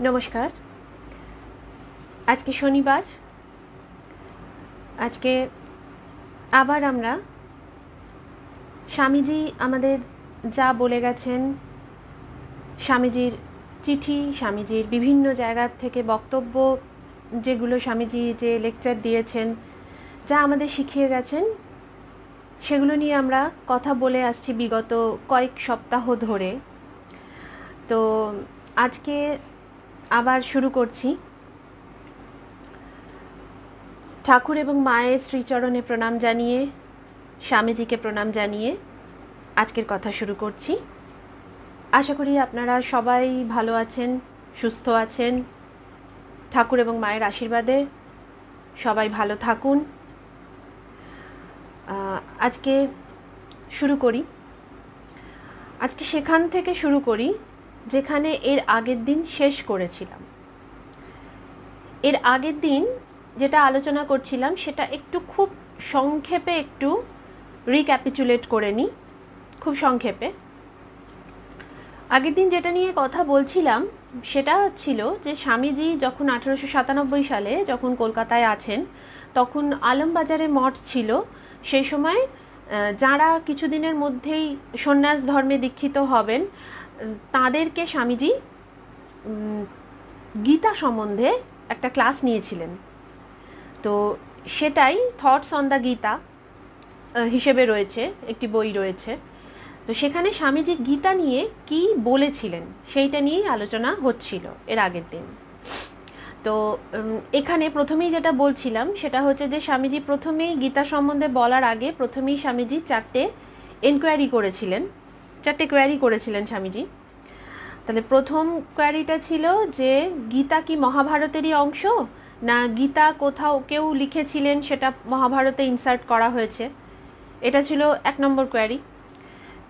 নমস্কার। আজকে শনিবার। আজকে আবার আমরা স্বামীজি আমাদের যা বলে গেছেন, স্বামীজির চিঠি, স্বামীজির বিভিন্ন জায়গা থেকে বক্তব্য, যেগুলো স্বামীজি যে লেকচার দিয়েছেন, যা আমাদের শিখিয়ে গেছেন, সেগুলো নিয়ে আমরা কথা বলে আসছি বিগত কয়েক সপ্তাহ ধরে। তো আজকে আবার শুরু করছি। ঠাকুর এবং মায়ের শ্রীচরণে প্রণাম জানিয়ে, স্বামীজিকে প্রণাম জানিয়ে আজকের কথা শুরু করছি। আশা করি আপনারা সবাই ভালো আছেন, সুস্থ আছেন। ঠাকুর এবং মায়ের আশীর্বাদে সবাই ভালো থাকুন। আজকে শুরু করি। আজকে সেখান থেকে শুরু করি যেখানে এর আগের দিন শেষ করেছিলাম। এর আগের দিন যেটা আলোচনা করছিলাম সেটা একটু খুব সংক্ষেপে একটু রিক্যাপিচুলেট করে নিই, খুব সংক্ষেপে। আগের দিন যেটা নিয়ে কথা বলছিলাম সেটা ছিল যে স্বামীজি যখন 1897 সালে যখন কলকাতায় আছেন, তখন আলমবাজারে মঠ ছিল। সেই সময় যারা কিছুদিনের মধ্যেই সন্ন্যাস ধর্মে দীক্ষিত হবেন, তাদেরকে স্বামীজি গীতা সম্বন্ধে একটা ক্লাস নিয়েছিলেন। তো সেটাই থটস অন দ্য গীতা হিসেবে রয়েছে, একটি বই রয়েছে। তো সেখানে স্বামীজি গীতা নিয়ে কি বলেছিলেন সেইটা নিয়েই আলোচনা হচ্ছিল এর আগের দিন। তো এখানে প্রথমেই যেটা বলছিলাম সেটা হচ্ছে যে স্বামীজি প্রথমেই গীতা সম্বন্ধে বলার আগে প্রথমেই স্বামীজি চারটে কোয়ারি করেছিলেন স্বামীজি। তাহলে প্রথম কোয়ারিটা ছিল যে গীতা কি মহাভারতেরই অংশ, না গীতা কোথাও কেউ লিখেছিলেন সেটা মহাভারতে ইনসার্ট করা হয়েছে। এটা ছিল 1 নম্বর কোয়ারি।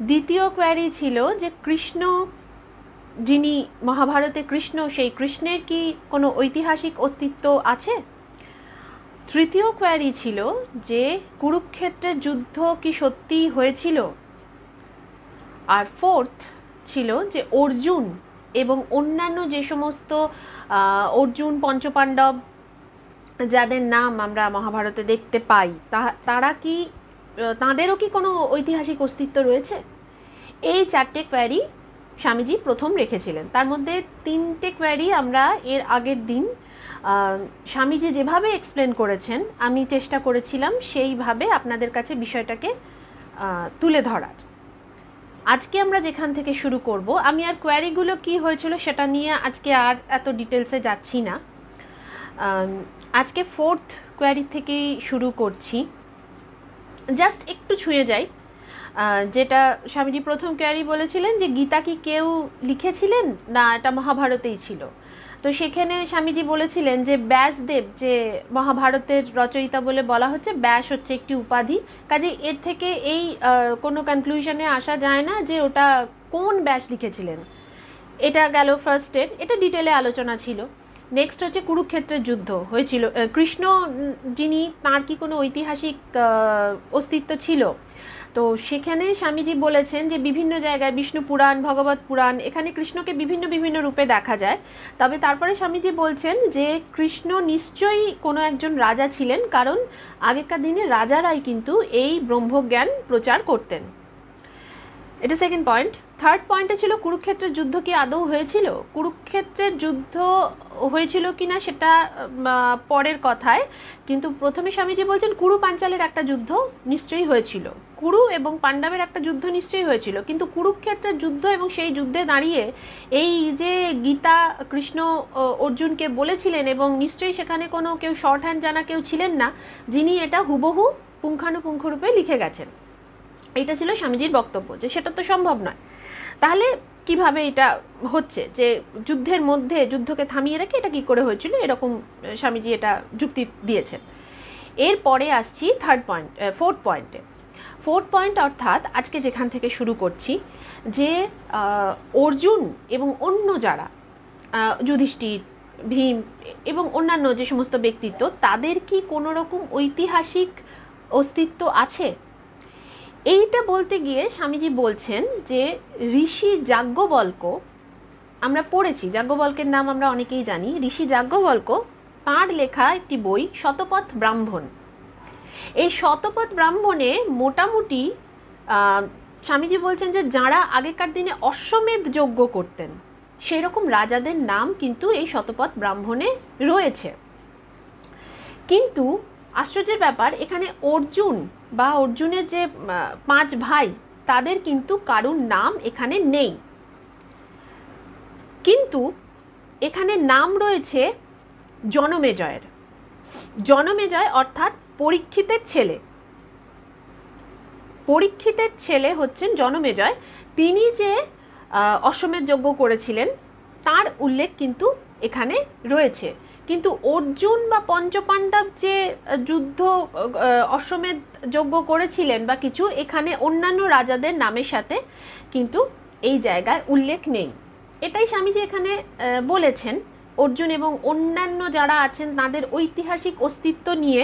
দ্বিতীয় কোয়ারি ছিল যে কৃষ্ণ, যিনি মহাভারতে কৃষ্ণ, সেই কৃষ্ণের কি কোনো ঐতিহাসিক অস্তিত্ব আছে। তৃতীয় কোয়ারি ছিল যে কুরুক্ষেত্রের যুদ্ধ কি সত্যিই হয়েছিল। আর ফোর্থ ছিল যে অর্জুন এবং অন্যান্য যে সমস্ত অর্জুন, পঞ্চপাণ্ডব, যাদের নাম আমরা মহাভারতে দেখতে পাই, তাঁদেরও কি কোনো ঐতিহাসিক অস্তিত্ব রয়েছে। এই 4টে কোয়ারি স্বামীজি প্রথম রেখেছিলেন। তার মধ্যে 3টে কোয়ারি আমরা এর আগের দিন স্বামীজি যেভাবে এক্সপ্লেন করেছেন আমি চেষ্টা করেছিলাম সেইভাবে আপনাদের কাছে বিষয়টাকে তুলে ধরার। আজকে আমরা যেখান থেকে শুরু করব, আমি আর কোয়ারিগুলো কি হয়েছিল সেটা নিয়ে আজকে আর এত ডিটেলসে যাচ্ছি না। আজকে 4th কোয়ারি থেকেই শুরু করছি। জাস্ট একটু ছুঁয়ে যাই। যেটা স্বামীজি প্রথম কোয়ারি বলেছিলেন যে গীতা কি কেউ লিখেছিলেন, না এটা মহাভারতেই ছিল। তো সেখানে স্বামীজি বলেছিলেন যে ব্যাসদেব যে মহাভারতের রচয়িতা বলে বলা হচ্ছে, ব্যাস হচ্ছে একটি উপাধি, কাজে এর থেকে এই কোনো কনক্লুশনে আসা যায় না যে ওটা কোন ব্যাস লিখেছিলেন। এটা গেল ফার্স্ট স্টেপ, এটা ডিটেলে আলোচনা ছিল। নেক্সট হচ্ছে কুরুক্ষেত্রের যুদ্ধ হয়েছিল, কৃষ্ণ যিনি, তার কি কোনো ঐতিহাসিক অস্তিত্ব ছিল। তো সেখানে স্বামীজি বলেছেন যে বিভিন্ন জায়গায় বিষ্ণু পুরাণ, ভগবত পুরাণ, এখানে কৃষ্ণকে বিভিন্ন বিভিন্ন রূপে দেখা যায়। তবে তারপরে স্বামীজি বলছেন যে কৃষ্ণ নিশ্চয়ই কোনো একজন রাজা ছিলেন, কারণ আগেকার দিনে রাজারাই কিন্তু এই ব্রহ্মজ্ঞান প্রচার করতেন। এটা সেকেন্ড পয়েন্ট। থার্ড পয়েন্টে ছিল কুরুক্ষেত্রের যুদ্ধ কি আদৌ হয়েছিল। কুরুক্ষেত্রের যুদ্ধ হয়েছিল কিনা সেটা পরের কথায়, কিন্তু প্রথমে স্বামীজি বলছেন কুরু পাঞ্চালের একটা যুদ্ধ নিশ্চয়ই হয়েছিল, কুরু এবং পাণ্ডবের একটা যুদ্ধ নিশ্চয়ই হয়েছিল, কিন্তু কুরুক্ষেত্রের যুদ্ধ এবং সেই যুদ্ধে দাঁড়িয়ে এই যে গীতা কৃষ্ণ অর্জুনকে বলেছিলেন, এবং নিশ্চয়ই সেখানে কোনো কেউ শর্ট হ্যান্ড জানা কেউ ছিলেন না যিনি এটা হুবহু পুঙ্খানুপুঙ্খ রূপে লিখে গেছেন। এইটা ছিল স্বামীজির বক্তব্য যে সেটা তো সম্ভব নয়। তাহলে কিভাবে এটা হচ্ছে যে যুদ্ধের মধ্যে যুদ্ধকে থামিয়ে রেখে এটা কি করে হয়েছিল, এরকম স্বামীজি এটা যুক্তি দিয়েছেন। এরপরে আসছি ফোর্থ পয়েন্টে। ফোর্থ পয়েন্ট অর্থাৎ আজকে যেখান থেকে শুরু করছি যে অর্জুন এবং অন্য যারা যুধিষ্ঠির, ভীম এবং অন্যান্য যে সমস্ত ব্যক্তিত্ব, তাদের কি কোনো রকম ঐতিহাসিক অস্তিত্ব আছে। এইটা বলতে গিয়ে স্বামীজি বলছেন যে ঋষি যাজ্ঞবল্ক্য আমরা পড়েছি, যাজ্ঞবল্ক্যের নাম আমরা অনেকেই জানি। ঋষি যাজ্ঞবল্ক্য, তাঁর লেখা একটি বই শতপথ ব্রাহ্মণ। এই শতপথ ব্রাহ্মণে মোটামুটি স্বামীজি বলছেন যে যারা আগেকার দিনে অশ্বমেধ যজ্ঞ করতেন সেই রকম রাজাদের নাম কিন্তু এই শতপথ ব্রাহ্মণে রয়েছে। কিন্তু আশ্চর্যের ব্যাপার, এখানে অর্জুন বা অর্জুনের যে 5 ভাই তাদের কিন্তু কারুর নাম এখানে নেই। কিন্তু এখানে নাম রয়েছে জনমেজয়ের। জনমেজয় অর্থাৎ পরীক্ষিতের ছেলে। পরীক্ষিতের ছেলে হচ্ছেন জনমেজয়। তিনি যে অশ্বমেধ যজ্ঞ করেছিলেন তার উল্লেখ কিন্তু এখানে রয়েছে। কিন্তু অর্জুন বা পঞ্চপাণ্ডব যে যুদ্ধ অশ্বমেধ যজ্ঞ করেছিলেন বা কিছু, এখানে অন্যান্য রাজাদের নামের সাথে কিন্তু এই জায়গায় উল্লেখ নেই। এটাই স্বামীজি এখানে বলেছেন। অর্জুন এবং অন্যান্য যারা আছেন তাদের ঐতিহাসিক অস্তিত্ব নিয়ে,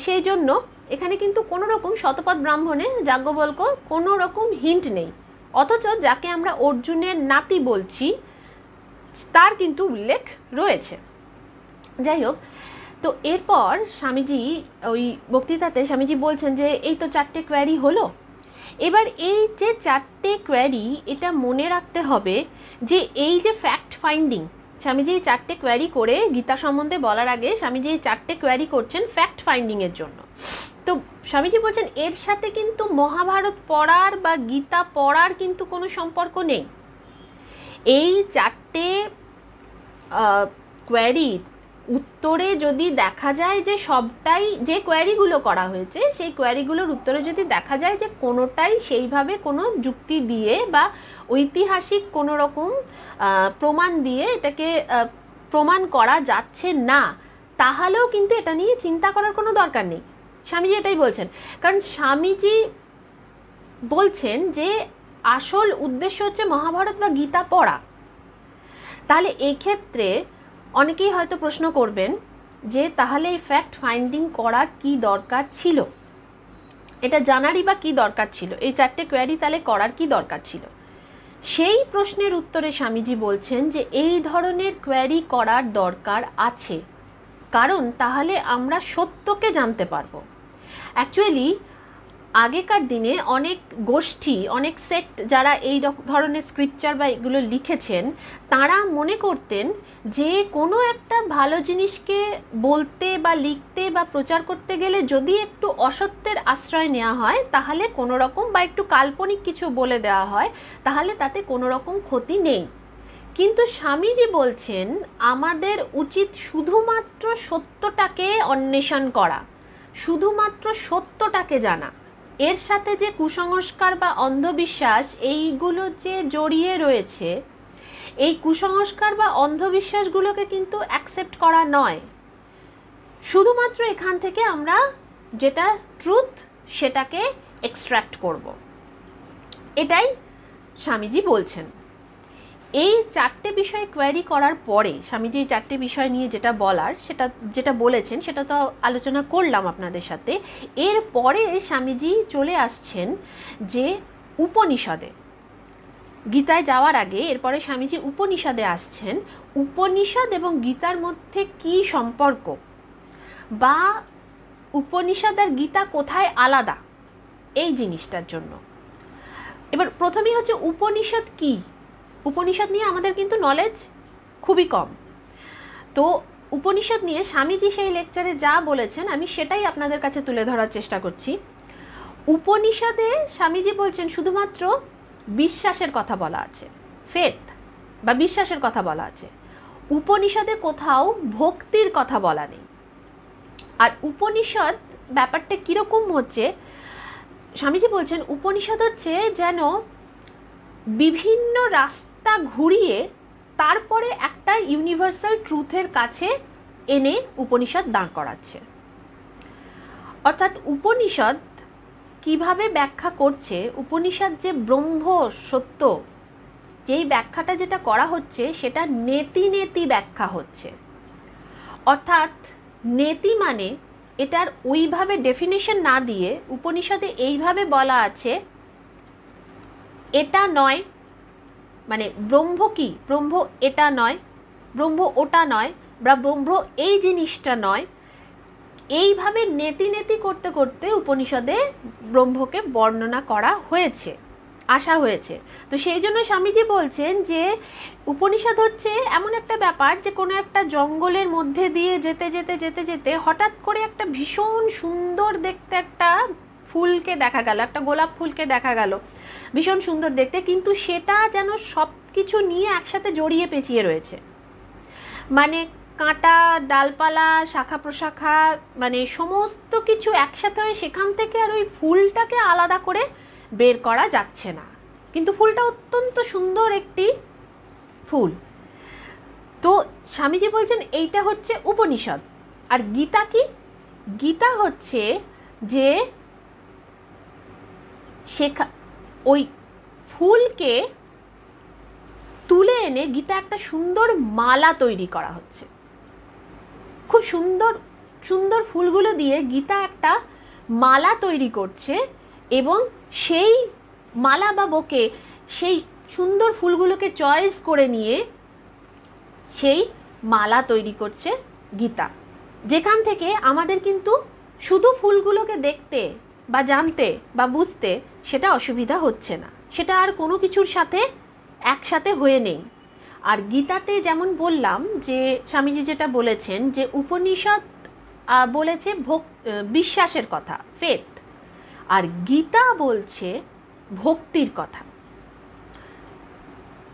সেই জন্য এখানে কিন্তু কোনো রকম শতপথ ব্রাহ্মণে যাজ্ঞবল্ক্য কোনো রকম হিন্ট নেই। অথচ যাকে আমরা অর্জুনের নাতি বলছি তার কিন্তু উল্লেখ রয়েছে। যাই হোক, তো এরপর স্বামীজি ওই বক্তৃতাতে স্বামীজি বলছেন যে এই তো 4টে কোয়ারি হলো। এবার এই যে 4টে কোয়ারি, এটা মনে রাখতে হবে যে এই যে ফ্যাক্ট ফাইন্ডিং, স্বামীজি এই 4টে কোয়ারি করে গীতা সম্বন্ধে বলার আগে স্বামীজি এই 4টে কোয়ারি করছেন ফ্যাক্ট ফাইন্ডিংয়ের জন্য। তো স্বামীজি বলছেন এর সাথে কিন্তু মহাভারত পড়ার বা গীতা পড়ার কিন্তু কোনো সম্পর্ক নেই। এই 4টে কোয়ারির উত্তরে যদি দেখা যায় যে সবটাই, যে কোয়ারিগুলো করা হয়েছে সেই কোয়ারিগুলোর উত্তরে যদি দেখা যায় যে কোনোটাই সেইভাবে কোনো যুক্তি দিয়ে বা ঐতিহাসিক কোনো রকম প্রমাণ দিয়ে এটাকে প্রমাণ করা যাচ্ছে না, তাহলেও কিন্তু এটা নিয়ে চিন্তা করার কোনো দরকার নেই। স্বামীজি এটাই বলছেন। কারণ স্বামীজি বলছেন যে আসল উদ্দেশ্য হচ্ছে মহাভারত বা গীতা পড়া। তাহলে এক্ষেত্রে অনেকেই হয়তো প্রশ্ন করবেন যে তাহলে এই ফ্যাক্ট ফাইন্ডিং করার কি দরকার ছিল, এটা জানারই বা কি দরকার ছিল, এই 4টে কোয়ারি তাহলে করার কি দরকার ছিল। সেই প্রশ্নের উত্তরে স্বামীজি বলছেন যে এই ধরনের কোয়ারি করার দরকার আছে, কারণ তাহলে আমরা সত্যকে জানতে পারবো। অ্যাকচুয়ালি আগেকার দিনে অনেক গোষ্ঠী, অনেক সেক্ট যারা এই ধরনের স্ক্রিপচার বা এগুলো লিখেছেন, তারা মনে করতেন যে কোনো একটা ভালো জিনিসকে বলতে বা লিখতে বা প্রচার করতে গেলে যদি একটু অসত্যের আশ্রয় নেওয়া হয় তাহলে কোনো রকম, বা একটু কাল্পনিক কিছু বলে দেওয়া হয় তাহলে তাতে কোনো রকম ক্ষতি নেই। কিন্তু স্বামীজি বলছেন আমাদের উচিত শুধুমাত্র সত্যটাকে অন্বেষণ করা, শুধুমাত্র সত্যটাকে জানা। এর সাথে যে কুসংস্কার বা অন্ধবিশ্বাস এইগুলো যে জড়িয়ে রয়েছে, এই কুসংস্কার বা অন্ধবিশ্বাসগুলোকে কিন্তু অ্যাকসেপ্ট করা নয়। শুধুমাত্র এখান থেকে আমরা যেটা ট্রুথ সেটাকে এক্সট্র্যাক্ট করব, এটাই স্বামীজি বলছেন। এই 4টে বিষয় কোয়ারি করার পরে স্বামীজি এই 4টে বিষয় নিয়ে যেটা বলার, সেটা যেটা বলেছেন সেটা তো আলোচনা করলাম আপনাদের সাথে। এরপরে স্বামীজি চলে আসছেন যে উপনিষদে। গীতায় যাওয়ার আগে এরপরে স্বামীজি উপনিষদে আসছেন। উপনিষদ এবং গীতার মধ্যে কি সম্পর্ক, বা উপনিষদ আর গীতা কোথায় আলাদা, এই জিনিসটার জন্য। এবার প্রথমেই হচ্ছে উপনিষদ কি। উপনিষদ নিয়ে আমাদের কিন্তু নলেজ খুবই কম। তো উপনিষদ নিয়ে স্বামীজি সেই লেকচারে যা বলেছেন আমি সেটাই আপনাদের কাছে তুলে ধরার চেষ্টা করছি। উপনিষদে স্বামীজি বলছেন শুধুমাত্র বিশ্বাসের কথা বলা আছে, ফেথ বা বিশ্বাসের কথা বলা আছে। উপনিষদে কোথাও ভক্তির কথা বলা নেই। আর উপনিষদ ব্যাপারটা কীরকম হচ্ছে, স্বামীজি বলছেন উপনিষদ হচ্ছে যেন বিভিন্ন রাস্তা ঘুরিয়ে তারপরে একটা ইউনিভার্সাল ট্রুথের কাছে এনে উপনিষদ দাঁড় করাচ্ছে। অর্থাৎ উপনিষদ কিভাবে ব্যাখ্যা করছে, উপনিষদ যে ব্রহ্ম সত্য, যেই ব্যাখ্যাটা যেটা করা হচ্ছে সেটা নেতি নেতি ব্যাখ্যা হচ্ছে। অর্থাৎ নেতি মানে এটার ওইভাবে ডেফিনেশন না দিয়ে উপনিষদে এইভাবে বলা আছে, এটা নয়, মানে ব্রহ্ম কি, ব্রহ্ম এটা নয়, ব্রহ্ম ওটা নয়, বা ব্রহ্ম এই জিনিসটা নয়, এইভাবে নেতি নেতি করতে করতে উপনিষদে ব্রহ্মকে বর্ণনা করা হয়েছে, আসা হয়েছে। তো সেই জন্য স্বামীজি বলছেন যে উপনিষদ হচ্ছে এমন একটা ব্যাপার যে কোনো একটা জঙ্গলের মধ্যে দিয়ে যেতে যেতে যেতে যেতে হঠাৎ করে একটা ভীষণ সুন্দর দেখতে একটা ফুলকে দেখা গেল, একটা গোলাপ ফুলকে দেখা গেল, ভীষণ সুন্দর দেখতে, কিন্তু সেটা যেন সব কিছু নিয়ে একসাথে জড়িয়ে পেঁচিয়ে রয়েছে। মানে কাঁটা, ডালপালা, শাখা প্রশাখা, মানে সমস্ত কিছু একসাথে হয়ে সেখান থেকে আর ওই ফুলটাকে আলাদা করে বের করা যাচ্ছে না, কিন্তু ফুলটা অত্যন্ত সুন্দর একটি ফুল। তো স্বামীজি বলছেন এইটা হচ্ছে উপনিষদ। আর গীতা কি? গীতা হচ্ছে যে ওই ফুলকে তুলে এনে গীতা একটা সুন্দর মালা তৈরি করা হচ্ছে, খুব সুন্দর সুন্দর ফুলগুলো দিয়ে গীতা একটা মালা তৈরি করছে, এবং সেই মালা বা বোকে সেই সুন্দর ফুলগুলোকে চয়েস করে নিয়ে সেই মালা তৈরি করছে গীতা, যেখান থেকে আমাদের কিন্তু শুধু ফুলগুলোকে দেখতে বা জানতে বা বুঝতে সেটা অসুবিধা হচ্ছে না, সেটা আর কোনো কিছুর সাথে একসাথে হয়ে নেই। আর গীতাতে যেমন বললাম যে স্বামীজি যেটা বলেছেন যে উপনিষদ বলেছে বিশ্বাসের কথা, ফেথ, আর গীতা বলছে ভক্তির কথা।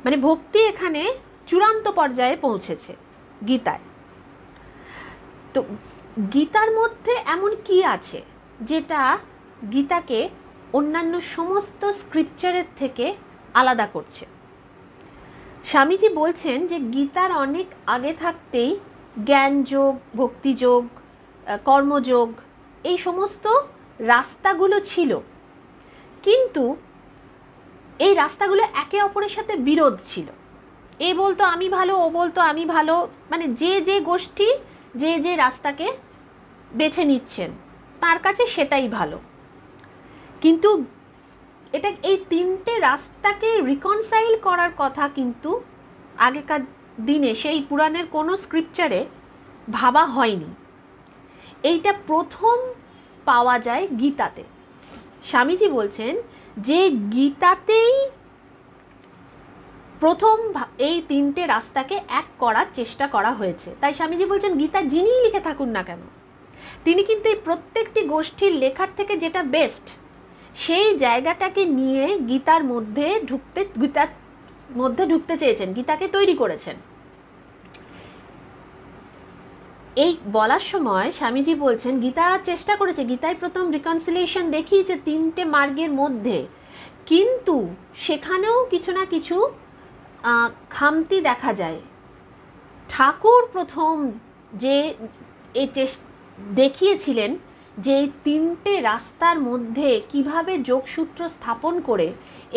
মানে ভক্তি এখানে চূড়ান্ত পর্যায়ে পৌঁছেছে গীতায়। তো গীতার মধ্যে এমন কি আছে যেটা গীতাকে অন্যান্য সমস্ত স্ক্রিপচারের থেকে আলাদা করছে? স্বামীজি বলছেন যে গীতার অনেক আগে থাকতেই জ্ঞানযোগ, ভক্তিযোগ, কর্মযোগ, এই সমস্ত রাস্তাগুলো ছিল, কিন্তু এই রাস্তাগুলো একে অপরের সাথে বিরোধ ছিল। এ বলতো আমি ভালো, ও বলতো আমি ভালো, মানে যে যে গোষ্ঠী যে যে রাস্তাকে বেছে নিচ্ছেন তার কাছে সেটাই ভালো। কিন্তু এটা এই তিনটে রাস্তাকে রিকনসাইল করার কথা কিন্তু আগেকার দিনে সেই পুরাণের কোনো স্ক্রিপচারে ভাবা হয়নি। এইটা প্রথম পাওয়া যায় গীতাতে। স্বামীজি বলছেন যে গীতাতেই প্রথম এই তিনটে রাস্তাকে এক করার চেষ্টা করা হয়েছে। তাই স্বামীজি বলছেন গীতা যিনিই লিখে থাকুন না কেন, তিনি কিন্তু এই প্রত্যেকটি গোষ্ঠীর লেখার থেকে যেটা বেস্ট সেই জায়গাটাকে নিয়ে গীতার মধ্যে ঢুকতে চেয়েছেন, গীতাকে তৈরি করেছেন। এই বলার সময় স্বামীজি বলছেন গীতা চেষ্টা করেছে, গীতায় প্রথম রিকনসিলিয়েশন দেখিয়েছে তিনটে মার্গের মধ্যে, কিন্তু সেখানেও কিছু না কিছু খামতি দেখা যায়। ঠাকুর প্রথম যে এই দেখিয়েছিলেন যে এই তিনটে রাস্তার মধ্যে কিভাবে যোগসূত্র স্থাপন করে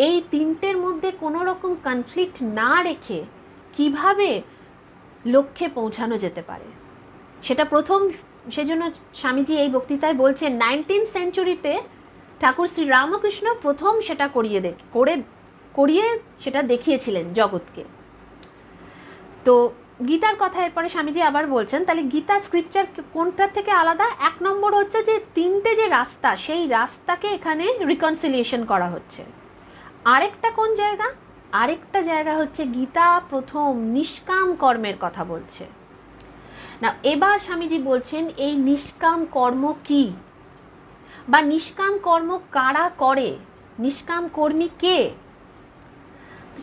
এই তিনটের মধ্যে কোনো রকম কনফ্লিক্ট না রেখে কিভাবে লক্ষ্যে পৌঁছানো যেতে পারে, সেটা প্রথম। সেজন্য স্বামীজি এই বক্তৃতায় বলছেন 19th সেঞ্চুরিতে ঠাকুর শ্রী রামকৃষ্ণ প্রথম সেটা করিয়ে সেটা দেখিয়েছিলেন জগৎকে। তো গীতার কথা এরপরে স্বামীজি আবার বলছেন তাহলে গীতা স্ক্রিপচার কোনটার থেকে আলাদা? এক নম্বর হচ্ছে যে তিনটে যে রাস্তা সেই রাস্তাকে এখানে রিকনসিলিয়েশন করা হচ্ছে। আরেকটা কোন জায়গা? আরেকটা জায়গা হচ্ছে গীতা প্রথম নিষ্কাম কর্মের কথা বলছে না। এবার স্বামীজি বলছেন এই নিষ্কাম কর্ম কি, বা নিষ্কাম কর্ম কারা করে, নিষ্কাম কর্মী কে?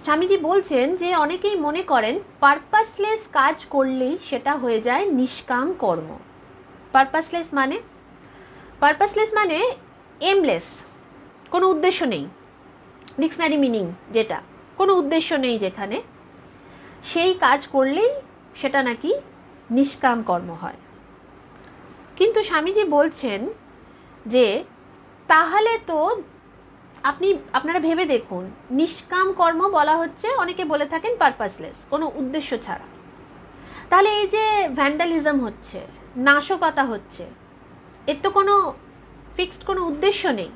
স্বামীজি বলছেন যে অনেকেই মনে করেন পারপাসলেস কাজ করলেই সেটা হয়ে যায় নিষ্কাম কর্ম। পারপাসলেস মানে এমলেস, কোনো উদ্দেশ্য নেই, ডিকশনারি মিনিং যেটা, কোনো উদ্দেশ্য নেই যেখানে, সেই কাজ করলেই সেটা নাকি নিষ্কাম কর্ম হয়। কিন্তু স্বামীজি বলছেন যে তাহলে তো আপনারা ভেবে দেখুন, নিষ্কাম কর্ম বলা হচ্ছে, অনেকে বলে থাকেন পারপাসলেস, কোনো উদ্দেশ্য ছাড়া। তাহলে এই যে ভ্যান্ডালিজম হচ্ছে, নাশকতা হচ্ছে, এর তো কোনো ফিক্সড কোনো উদ্দেশ্য নেই,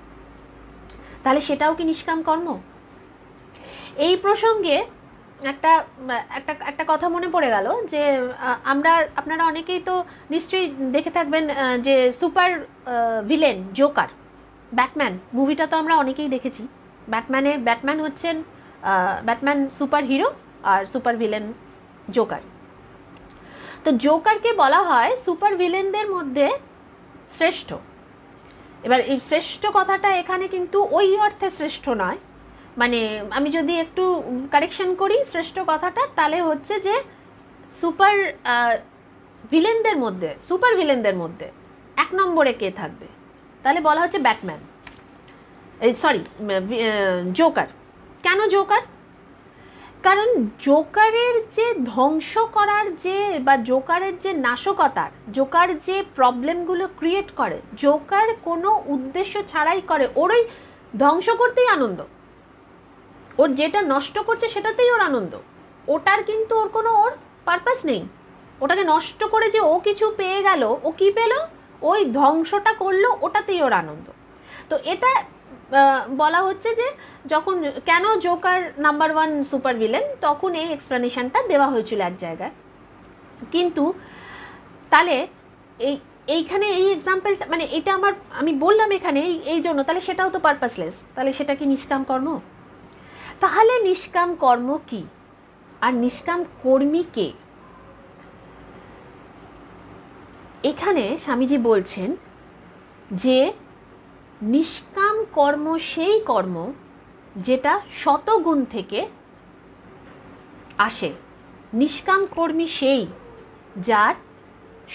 তাহলে সেটাও কি নিষ্কাম কর্ম? এই প্রসঙ্গে একটা একটা একটা কথা মনে পড়ে গেল যে আপনারা অনেকেই তো নিশ্চয়ই দেখে থাকবেন যে সুপার ভিলেন জোকার, ব্যাটম্যান মুভিটা তো আমরা অনেকেই দেখেছি। ব্যাটম্যান হচ্ছেন ব্যাটম্যান সুপার হিরো আর সুপার ভিলেন জোকার। তো জোকারকে বলা হয় সুপার ভিলেনদের মধ্যে শ্রেষ্ঠ। এবার এই শ্রেষ্ঠ কথাটা এখানে কিন্তু ওই অর্থে শ্রেষ্ঠ নয়, মানে আমি যদি একটু কারেকশন করি শ্রেষ্ঠ কথাটা, তাহলে হচ্ছে যে সুপার ভিলেনদের মধ্যে এক নম্বরে কে থাকবে, তাহলে বলা হচ্ছে ব্যাটম্যান, সরি জোকার। কেন জোকার? কারণ জোকারের যে ধ্বংস করার যে বা জোকারের যে নাশকতার, জোকার যে প্রবলেমগুলো ক্রিয়েট করে, জোকার কোনো উদ্দেশ্য ছাড়াই করে, ওর ওই ধ্বংস করতেই আনন্দ, ওর যেটা নষ্ট করছে সেটাতেই ওর আনন্দ, ওটার কিন্তু ওর কোনো ওর পারপাস নেই। ওটাকে নষ্ট করে যে ও কিছু পেয়ে গেল, ও কি পেল, ওই ধ্বংসটা করলো, ওটাতেই ওর আনন্দ। তো এটা বলা হচ্ছে যে যখন কেন জোকার নাম্বার 1 সুপার ভিলেন, তখন এই এক্সপ্লেনেশনটা দেওয়া হয়েছিল এক জায়গায়। কিন্তু তাহলে এইখানে এই এক্সাম্পলটা, মানে এটা আমি বললাম এখানে এই জন্য, তাহলে সেটাও তো পারপাসলেস, তাহলে সেটা কি নিষ্কাম কর্ম? তাহলে নিষ্কাম কর্ম কি আর নিষ্কাম কর্মী কে? এখানে স্বামীজি বলছেন যে নিষ্কাম কর্ম সেই কর্ম যেটা শতগুণ থেকে আসে। নিষ্কাম কর্মী সেই যার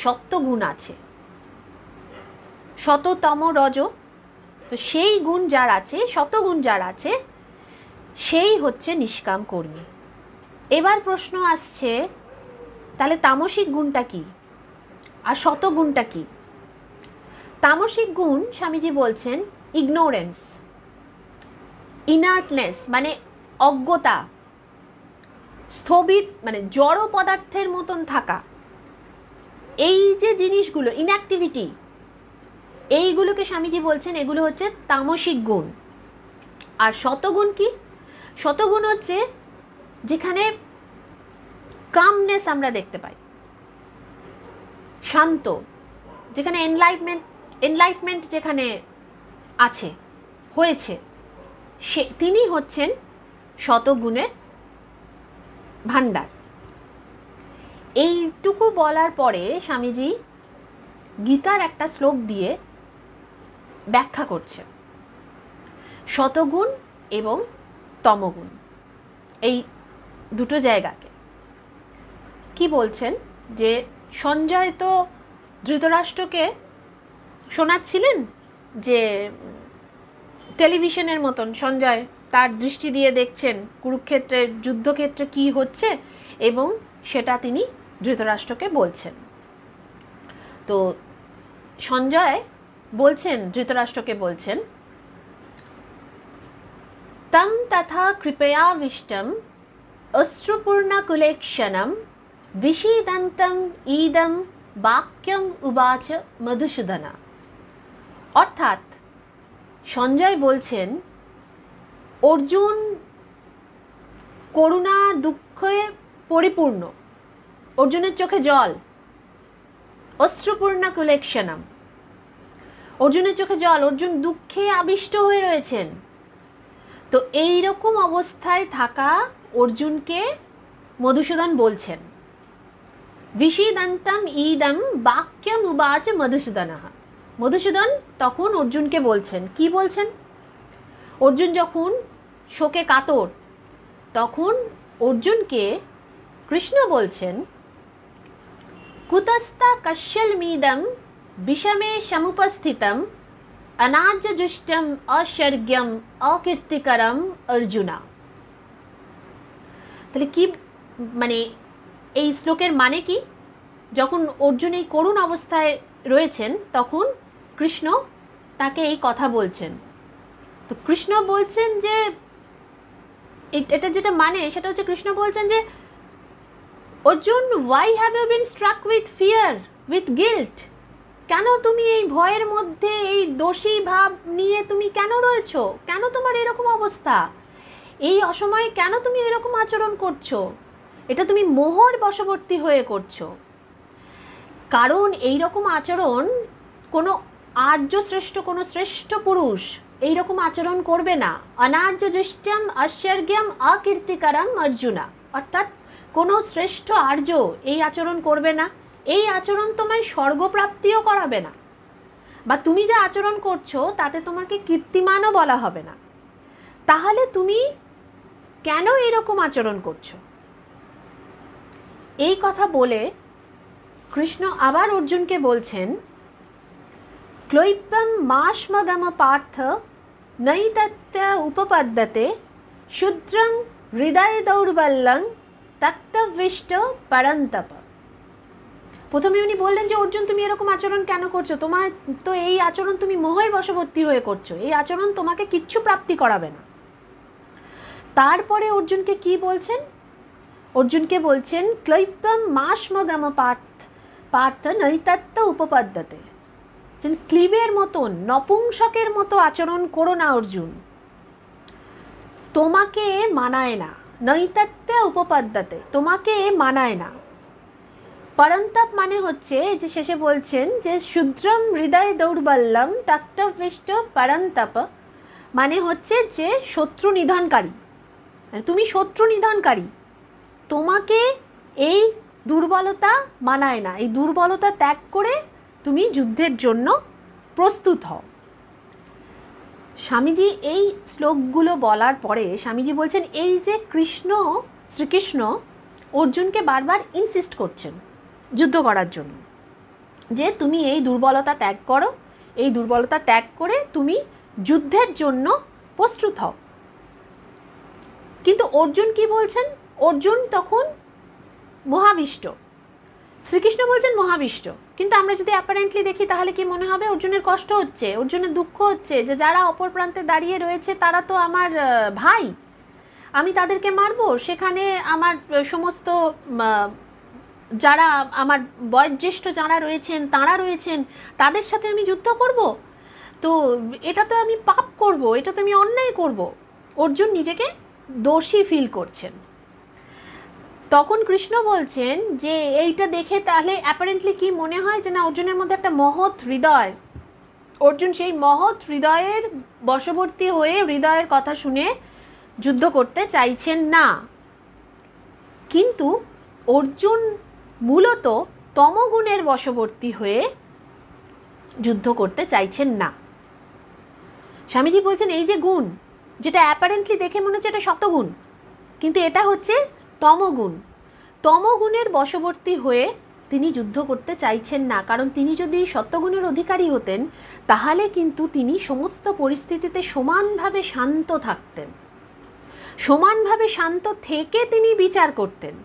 সত্যগুণ আছে, শততম রজ, তো সেই গুণ যার আছে, শতগুণ যার আছে, সেই হচ্ছে নিষ্কাম কর্মী। এবার প্রশ্ন আসছে, তাহলে তামসিক গুণটা কি আর শতগুণটা কি? তামসিক গুণ স্বামীজি বলছেন ইগনোরেন্স, ইনার্টনেস, মানে অজ্ঞতা, স্থবির, মানে জড় পদার্থের মতন থাকা, এই যে জিনিসগুলো, ইনঅ্যাক্টিভিটি, এইগুলোকে স্বামীজি বলছেন এগুলো হচ্ছে তামসিক গুণ। আর শতগুণ কি? শতগুণ হচ্ছে যেখানে কামনেস আমরা দেখতে পাই, শান্ত, যেখানে এনলাইটমেন্ট যেখানে আছে, হয়েছে, তিনি হচ্ছেন শতগুণের ভান্ডার। এইটুকু বলার পরে স্বামীজি গীতার একটা শ্লোক দিয়ে ব্যাখ্যা করছে শতগুণ এবং তমগুণ, এই দুটো জায়গাকে। কি বলছেন যে সঞ্জয় তো ধৃতরাষ্ট্রকে শোনাচ্ছিলেন যে টেলিভিশনের মতন সঞ্জয় তার দৃষ্টি দিয়ে দেখছেন কুরুক্ষেত্রের যুদ্ধক্ষেত্রে কি হচ্ছে, এবং সেটা তিনি ধৃতরাষ্ট্রকে বলছেন। তো সঞ্জয় বলছেন, ধৃতরাষ্ট্রকে বলছেন, তম তথা কৃপয়াবিষ্টম অশ্রুপূর্ণকুলেক্ষণম বিষীদন্তম ইদম বাক্যম উবাচ মধুসূদনা। অর্থাৎ সঞ্জয় বলছেন অর্জুন করুণা দুঃখে পরিপূর্ণ, অর্জুনের চোখে জল, অশ্রুপূর্ণা কুলেক্ষণম, অর্জুনের চোখে জল, অর্জুন দুঃখে আবিষ্ট হয়ে রয়েছেন। তো এই রকম অবস্থায় থাকা অর্জুনকে মধুসূদন বলছেন, বিষীদন্তম ইদম বাক্যম উবাচ মধুসূদনঃ। মধুসূদন তখন অর্জুনকে বলছেন, কি বলছেন? অর্জুন যখন শোকে কাতর, তখন অর্জুনকে কৃষ্ণ বলছেন, কুতস্তা কশ্যলমিদম বিষমে সমুপস্থিতম অনার্যজুষ্টম অসর্গ্যম অকীর্তিকরম অর্জুনা। তাহলে কি, মানে এই শ্লোকের মানে কি? যখন অর্জুন এই করুণ অবস্থায় রয়েছেন তখন কৃষ্ণ তাকে এই কথা বলছেন। তো কৃষ্ণ বলছেন যে এটা যেটা মানে সেটা হচ্ছে, কৃষ্ণ বলছেন যে Arjun, why have you been struck with fear, with guilt? কেন তুমি এই ভয়ের মধ্যে, এই দোষী ভাব নিয়ে তুমি কেন রয়েছো? কেন তোমার এরকম অবস্থা? এই অসময়ে কেন তুমি এরকম আচরণ করছো? এটা তুমি মোহর বশবর্তী হয়ে করছো। কারণ এই রকম আচরণ কোনো আর্য শ্রেষ্ঠ, কোনো শ্রেষ্ঠ পুরুষ এই রকম আচরণ করবে না। অনার্য দৃষ্ট্যম ঐশ্বর্যম অকীর্তিকরম অর্জুনা, অর্থাৎ কোনো শ্রেষ্ঠ আর্য এই আচরণ করবে না। এই আচরণ তোমায় স্বর্গপ্রাপ্তিও করাবে না, বা তুমি যা আচরণ করছো তাতে তোমাকে কীর্তিমানও বলা হবে না। তাহলে তুমি কেন এরকম আচরণ করছো? এই কথা বলে কৃষ্ণ আবার অর্জুনকে বলছেন, ক্লৈপ্যম মাশ্মগম পার্থ নৈতত্য উপপদ্যতে শূদ্রং হৃদয় দৌর্বল্যং তত্ত্ববিষ্ট পরন্তপ। প্রথমে উনি বললেন যে অর্জুন, তুমি এরকম আচরণ কেন করছো? তোমার তো এই আচরণ তুমি মোহের বশবর্তী হয়ে করছো, এই আচরণ তোমাকে কিচ্ছু প্রাপ্তি করাবে না। তারপরে অর্জুনকে কি বলছেন? অর্জুনকে বলছেন, ক্লৈপ্যম মাশ্মগম পার্থ নৈতত্য উপপদ্যতে, ক্লিবের মতন, নপুংসকের মতো আচরণ করো না অর্জুন, তোমাকে মানায় না। নৈতত্য উপপদ্যতে, তোমাকে মানায় না। পরন্তপ মানে হচ্ছে যে শেষে বলছেন যে শূদ্রম হৃদয় দৌর্বল্যম তত্ত্ববিষ্ট পরন্তপ, মানে হচ্ছে যে শত্রু নিধনকারী, তুমি শত্রু নিধনকারী, তোমাকে এই দুর্বলতা মানায় না। এই দুর্বলতা ত্যাগ করে তুমি যুদ্ধের জন্য প্রস্তুত হও। স্বামীজি এই শ্লোকগুলো বলার পরে স্বামীজি বলছেন, এই যে শ্রীকৃষ্ণ অর্জুনকে বারবার ইনসিস্ট করছেন যুদ্ধ করার জন্য, যে তুমি এই দুর্বলতা ত্যাগ করো, এই দুর্বলতা ত্যাগ করে তুমি যুদ্ধের জন্য প্রস্তুত হও। কিন্তু অর্জুন কি বলছেন? অর্জুন তখন মহাবিষ্ট, শ্রীকৃষ্ণ বলছেন মহাবিষ্ট। কিন্তু আমরা যদি অ্যাপারেন্টলি দেখি তাহলে কি মনে হবে? অর্জুনের কষ্ট হচ্ছে, অর্জুনের দুঃখ হচ্ছে যে যারা অপর প্রান্তে দাঁড়িয়ে রয়েছে তারা তো আমার ভাই, আমি তাদেরকে মারবো, সেখানে আমার সমস্ত যারা আমার বয়োজ্যেষ্ঠ যারা রয়েছেন তারা রয়েছেন, তাদের সাথে আমি যুদ্ধ করব, তো এটা তো আমি পাপ করব, এটা তো আমি অন্যায় করব। অর্জুন নিজেকে দোষী ফিল করছেন। তখন কৃষ্ণ বলছেন যে এইটা দেখে তাহলে অ্যাপারেন্টলি কি মনে হয় যে না, অর্জুনের মধ্যে একটা মহৎ হৃদয়, অর্জুন সেই মহৎ হৃদয়ের বশবর্তী হয়ে হৃদয়ের কথা শুনে যুদ্ধ করতে চাইছেন না। কিন্তু অর্জুন মূলত তমগুণের বশবর্তী হয়ে যুদ্ধ করতে চাইছেন না। স্বামীজি বলছেন এই যে গুণ, যেটা অ্যাপারেন্টলি দেখে মনে হচ্ছে এটা শতগুণ, কিন্তু এটা হচ্ছে তমগুণ। তমগুণের বশবর্তী হয়ে তিনি যুদ্ধ করতে চাইছেন না। কারণ তিনি যদি সত্যগুণের অধিকারী হতেন তাহলে কিন্তু তিনি সমস্ত পরিস্থিতিতে সমানভাবে শান্ত থাকতেন, সমানভাবে শান্ত থেকে তিনি বিচার করতেন।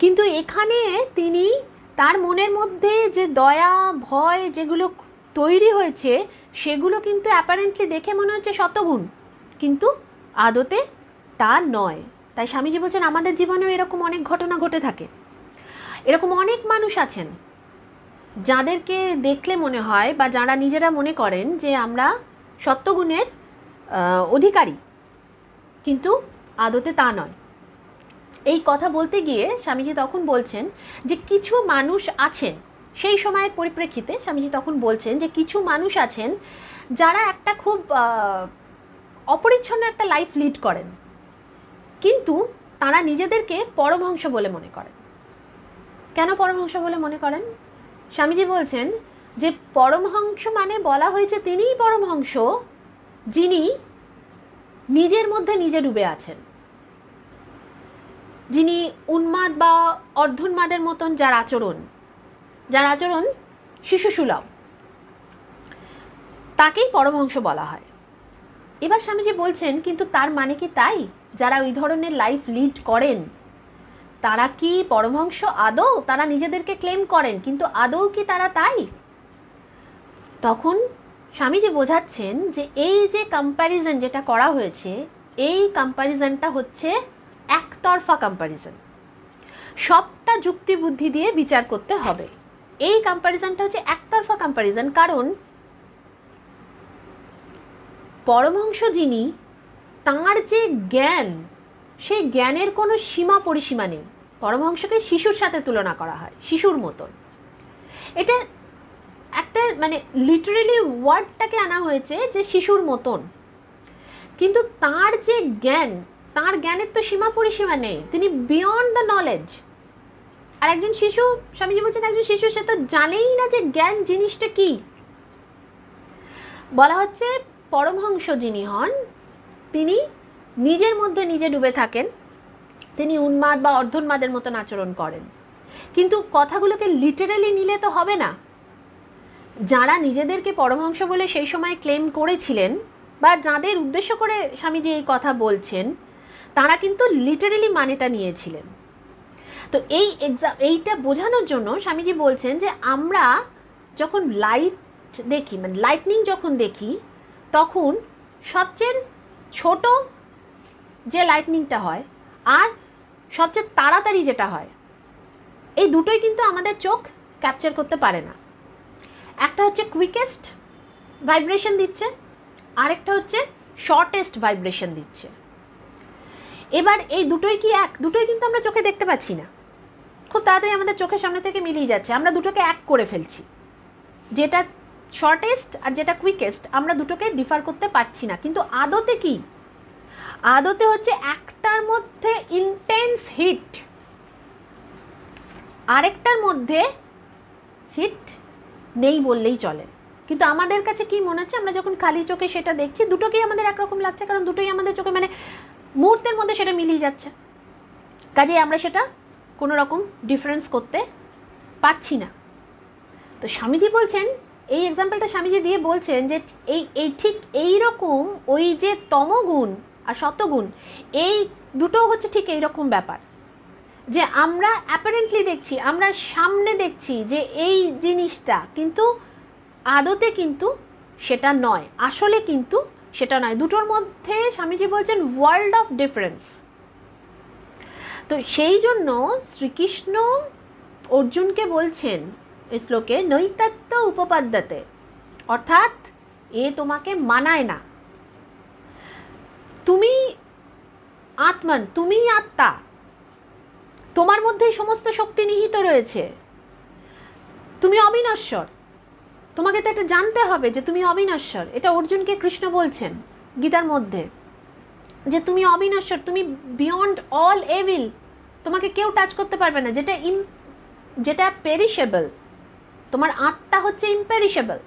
কিন্তু এখানে তিনি তার মনের মধ্যে যে দয়া ভয় যেগুলো তৈরি হয়েছে সেগুলো কিন্তু অ্যাপারেন্টলি দেখে মনে হচ্ছে শতগুণ, কিন্তু আদতে তা নয়। তাই স্বামীজি বলছেন আমাদের জীবনেও এরকম অনেক ঘটনা ঘটে থাকে। এরকম অনেক মানুষ আছেন যাদেরকে দেখলে মনে হয় বা যারা নিজেরা মনে করেন যে আমরা সত্যগুণের অধিকারী, কিন্তু আদতে তা নয়। এই কথা বলতে গিয়ে স্বামীজি তখন বলছেন যে কিছু মানুষ আছেন, সেই সময়ের পরিপ্রেক্ষিতে স্বামীজি তখন বলছেন যে কিছু মানুষ আছেন যারা একটা খুব অপরিচ্ছন্ন একটা লাইফ লিড করেন, কিন্তু তারা নিজেদেরকে পরমহংস বলে মনে করেন। কেন পরমহংস বলে মনে করেন? স্বামীজি বলছেন যে পরমহংস মানে বলা হয়েছে তিনিই পরমহংস যিনি নিজের মধ্যে নিজে ডুবে আছেন, যিনি উন্মাদ বা অর্ধোন্মাদের মতন যার আচরণ শিশুসুলভ, তাকেই পরমহংস বলা হয়। এবার স্বামীজি বলছেন কিন্তু তার মানে কি তাই যারা ওই ধরনের লাইফ লিড করেন তারা কি পরমহংস আদৌ? তারা নিজেদেরকে ক্লেম করেন, কিন্তু আদৌ কি তারা তাই? তখন স্বামীজি বোঝাচ্ছেন যে এই যে কম্প্যারিজন যেটা করা হয়েছে, এই কম্প্যারিজনটা হচ্ছে একতরফা কম্প্যারিজন, সবটা যুক্তি বুদ্ধি দিয়ে বিচার করতে হবে। এই কম্প্যারিজনটা হচ্ছে একতরফা কম্প্যারিজন। কারণ পরমহংস যিনি তাঁর যে জ্ঞান, সেই জ্ঞানের কোনো সীমা পরিসীমা নেই। পরমহংসকে শিশুর সাথে তুলনা করা হয়, শিশুর মতন। এটা একটা মানে লিটারেলি ওয়ার্ডটাকে আনা হয়েছে যে শিশুর মতন, কিন্তু তাঁর যে জ্ঞান, তাঁর জ্ঞানের তো সীমা পরিসীমা নেই, তিনি বিয়ন্ড দ্য নলেজ। আর একজন শিশু, স্বামীজি বলছেন একজন শিশু, সে তো জানেই না যে জ্ঞান জিনিসটা কি। বলা হচ্ছে পরমহংস যিনি হন, তিনি নিজের মধ্যে নিজে ডুবে থাকেন, তিনি উন্মাদ বা অর্ধোন্মাদের মতন আচরণ করেন। কিন্তু কথাগুলোকে লিটারেলি নিলে তো হবে না। যারা নিজেদেরকে পরমহংস বলে সেই সময় ক্লেম করেছিলেন, বা যাদের উদ্দেশ্য করে স্বামীজি এই কথা বলছেন, তারা কিন্তু লিটারেলি মানেটা নিয়েছিলেন। তো এইটা বোঝানোর জন্য স্বামীজি বলছেন যে আমরা যখন লাইট দেখি, মানে লাইটনিং যখন দেখি, তখন সবচেয়ে ছোট যে লাইটনিংটা হয় আর সবচেয়ে তাড়াতাড়ি যেটা হয়, এই দুটোই কিন্তু আমাদের চোখ ক্যাপচার করতে পারে না। একটা হচ্ছে কুইকেস্ট ভাইব্রেশন দিচ্ছে, আরেকটা হচ্ছে শর্টেস্ট ভাইব্রেশন দিচ্ছে। এবার এই দুটোই কি এক? দুটোই কিন্তু আমরা চোখে দেখতে পাচ্ছি না, খুব তাড়াতাড়ি আমাদের চোখের সামনে থেকে মিলিয়ে যাচ্ছে, আমরা দুটোকে এক করে ফেলছি। যেটা শর্টেস্ট আর যেটা কুইকেস্ট, আমরা দুটোকে ডিফার করতে পারছি না। কিন্তু আদতে কি? আদতে হচ্ছে একটার মধ্যে ইন্টেন্স হিট, আরেকটার মধ্যে হিট নেই বললেই চলে। কিন্তু আমাদের কাছে কি মনে হচ্ছে, আমরা যখন খালি চোখে সেটা দেখছি, দুটোকেই আমাদের একরকম লাগছে, কারণ দুটোই আমাদের চোখে মানে মুহূর্তের মধ্যে সেটা মিলিয়ে যাচ্ছে। কাজেই আমরা সেটা কোনো রকম ডিফারেন্স করতে পারছি না। তো স্বামীজি বলছেন, এই এক্সাম্পলটা স্বামীজি দিয়ে বলছেন যে এই ঠিক এইরকম ওই যে তমগুণ আর সতগুণ, এই দুটো হচ্ছে ঠিক এইরকম ব্যাপার, যে আমরা অ্যাপারেন্টলি দেখছি, আমরা সামনে দেখছি যে এই জিনিসটা, কিন্তু আদতে কিন্তু সেটা নয়, আসলে কিন্তু সেটা নয়। দুটোর মধ্যে স্বামীজি বলছেন ওয়ার্ল্ড অফ ডিফারেন্স। তো সেই জন্য শ্রীকৃষ্ণ অর্জুনকে বলছেন এই শ্লোকে, নৈতত্ত্ব উপপাদ্যতে, অর্থাৎ এ তোমাকে মানায় না। তুমি আত্মান, তুমি আত্মা, তোমার মধ্যেই সমস্ত শক্তি নিহিত রয়েছে, তুমি অবিনশ্বর। তোমাকে তো এটা জানতে হবে যে তুমি অবিনশ্বর। এটা অর্জুনকে কৃষ্ণ বলছেন গীতার মধ্যে, যে তুমি অবিনশ্বর, তুমি বিয়ন্ড অল এভিল, তোমাকে কেউ টাচ করতে পারবে না। যেটা পেরিশেবল, তোমার আত্মা হচ্ছে ইম্পেরিশেবল,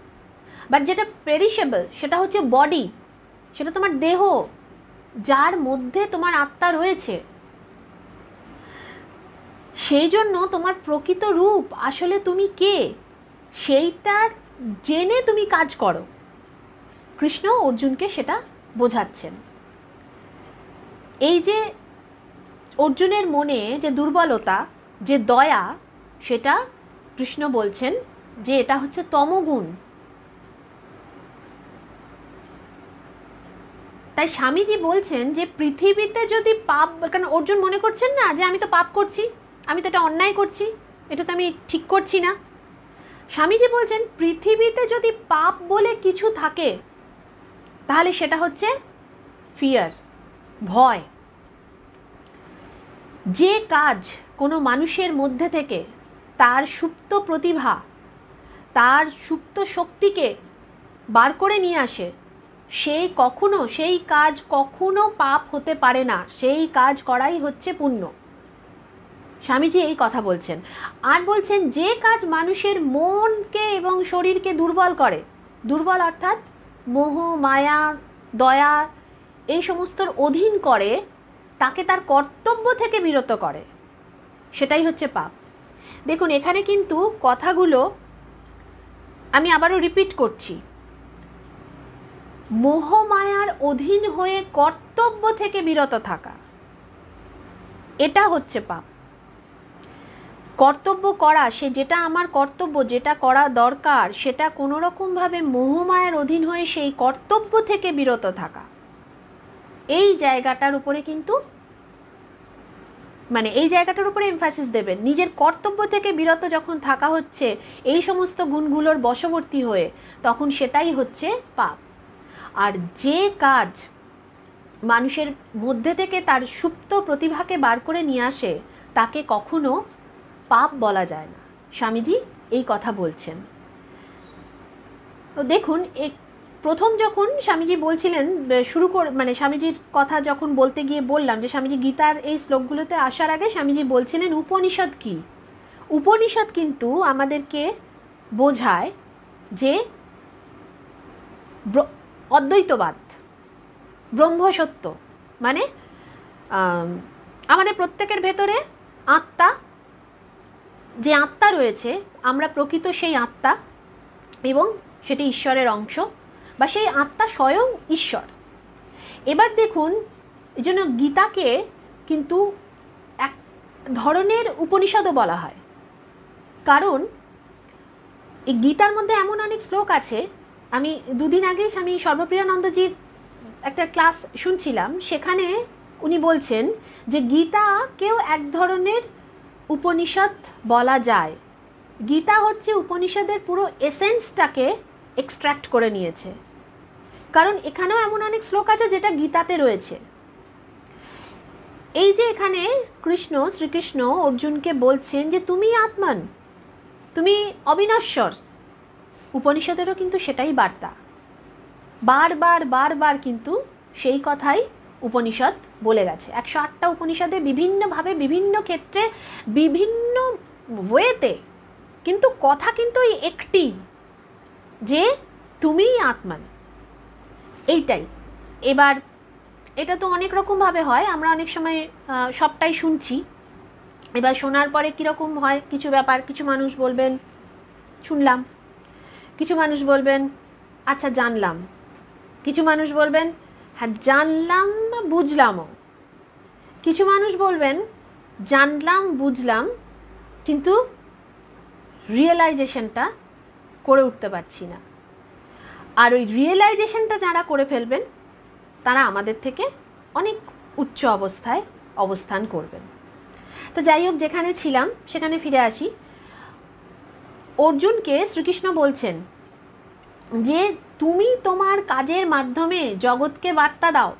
বাট যেটা পেরিশেবল সেটা হচ্ছে বডি, সেটা তোমার দেহ, যার মধ্যে তোমার আত্মা রয়েছে। সেই জন্য তোমার প্রকৃত রূপ, আসলে তুমি কে, সেইটার জেনে তুমি কাজ করো। কৃষ্ণ অর্জুনকে সেটা বোঝাচ্ছেন। এই যে অর্জুনের মনে যে দুর্বলতা, যে দয়া, সেটা কৃষ্ণ বলছেন যে এটা হচ্ছে তমগুণ। তাই স্বামীজি বলছেন যে পৃথিবীতে যদি পাপ, কারণ অর্জুন মনে করছেন না যে আমি তো পাপ করছি, আমি তো এটা অন্যায় করছি, এটা তো আমি ঠিক করছি না। স্বামীজি বলছেন পৃথিবীতে যদি পাপ বলে কিছু থাকে, তাহলে সেটা হচ্ছে ফিয়ার, ভয়। যে কাজ কোনো মানুষের মধ্যে থেকে তার সুপ্ত প্রতিভা, তার সুপ্ত শক্তিকে বার করে নিয়ে আসে, সেই কাজ কখনো পাপ হতে পারে না, সেই কাজ করাই হচ্ছে পুণ্য। স্বামীজি এই কথা বলছেন। আর বলছেন যে কাজ মানুষের মনকে এবং শরীরকে দুর্বল করে, দুর্বল অর্থাৎ মোহ, মায়া, দয়া, এই সমস্তর অধীন করে, তাকে তার কর্তব্য থেকে বিরত করে, সেটাই হচ্ছে পাপ। দেখুন এখানে কিন্তু কথাগুলো আমি আবারও রিপিট করছি। মোহ মায়ার অধীন হয়ে কর্তব্য থেকে বিরত থাকা, এটা হচ্ছে পাপ। কর্তব্য করা, সে যেটা আমার কর্তব্য, যেটা করা দরকার, সেটা কোনো রকমভাবে মোহমায়ার অধীন হয়ে সেই কর্তব্য থেকে বিরত থাকা, এই জায়গাটার উপরে কিন্তু এই জায়গাটার উপরে এমফাসিস দেবেন। নিজের কর্তব্য থেকে বিরত যখন থাকা হচ্ছে এই সমস্ত গুণগুলোর বশবর্তী হয়ে, তখন সেটাই হচ্ছে পাপ। আর যে কাজ মানুষের মধ্যে থেকে তার সুপ্ত প্রতিভাকে বার করে নিয়ে আসে, তাকে কখনো পাপ বলা যায় না। স্বামীজি এই কথা বলছেন। তো দেখুন, প্রথম যখন স্বামীজি বলছিলেন মানে স্বামীজির কথা যখন বলতে গিয়ে বললাম যে স্বামীজি গীতার এই শ্লোকগুলোতে আসার আগে স্বামীজি বলছিলেন উপনিষদ কি। উপনিষদ কিন্তু আমাদেরকে বোঝায় যে অদ্বৈতবাদ, ব্রহ্মসত্য, মানে আমাদের প্রত্যেকের ভেতরে আত্মা, যে আত্মা রয়েছে আমরা প্রকৃত সেই আত্মা, এবং সেটি ঈশ্বরের অংশ, বা সেই আত্মা স্বয়ং ঈশ্বর। এবার দেখুন, এই জন্য গীতাকে কিন্তু এক ধরনের উপনিষদও বলা হয়, কারণ এই গীতার মধ্যে এমন অনেক শ্লোক আছে। আমি দুদিন আগে স্বামী সর্বপ্রিয়ানন্দজির একটা ক্লাস শুনছিলাম, সেখানে উনি বলছেন যে গীতাকেও এক ধরনের উপনিষদ বলা যায়। গীতা হচ্ছে উপনিষদের পুরো এসেন্সটাকে এক্সট্র্যাক্ট করে নিয়েছে, কারণ এখানেও এমন অনেক শ্লোক আছে যেটা গীতাতে রয়েছে। এই যে এখানে শ্রীকৃষ্ণ অর্জুনকে বলছেন যে তুমি আত্মান, তুমি অবিনশ্বর, উপনিষদেরও কিন্তু সেটাই বার্তা। বারবার বারবার কিন্তু সেই কথাই উপনিষদ বলে গেছে। 108টা উপনিষদে বিভিন্নভাবে, বিভিন্ন ক্ষেত্রে, বিভিন্ন ওয়েতে, কিন্তু কথা কিন্তু এই একটি, যে তুমিই আত্মান, এইটাই। এবার এটা তো অনেক রকমভাবে হয়, আমরা অনেক সময় সবটাই শুনছি। এবার শোনার পরে কীরকম হয় কিছু ব্যাপার, কিছু মানুষ বলবেন শুনলাম, কিছু মানুষ বলবেন আচ্ছা জানলাম, কিছু মানুষ বলবেন হ্যাঁ জানলাম বা বুঝলামও, কিছু মানুষ বলবেন জানলাম বুঝলাম কিন্তু রিয়েলাইজেশনটা করে উঠতে পারছি না। আর ওই রিয়েলাইজেশনটা যারা করে ফেলবেন তারা আমাদের থেকে অনেক উচ্চ অবস্থায় অবস্থান করবেন। তো যাই হোক, যেখানে ছিলাম সেখানে ফিরে আসি। অর্জুনকে শ্রীকৃষ্ণ বলছেন যে তুমি তোমার কাজের মাধ্যমে জগৎকে বার্তা দাও।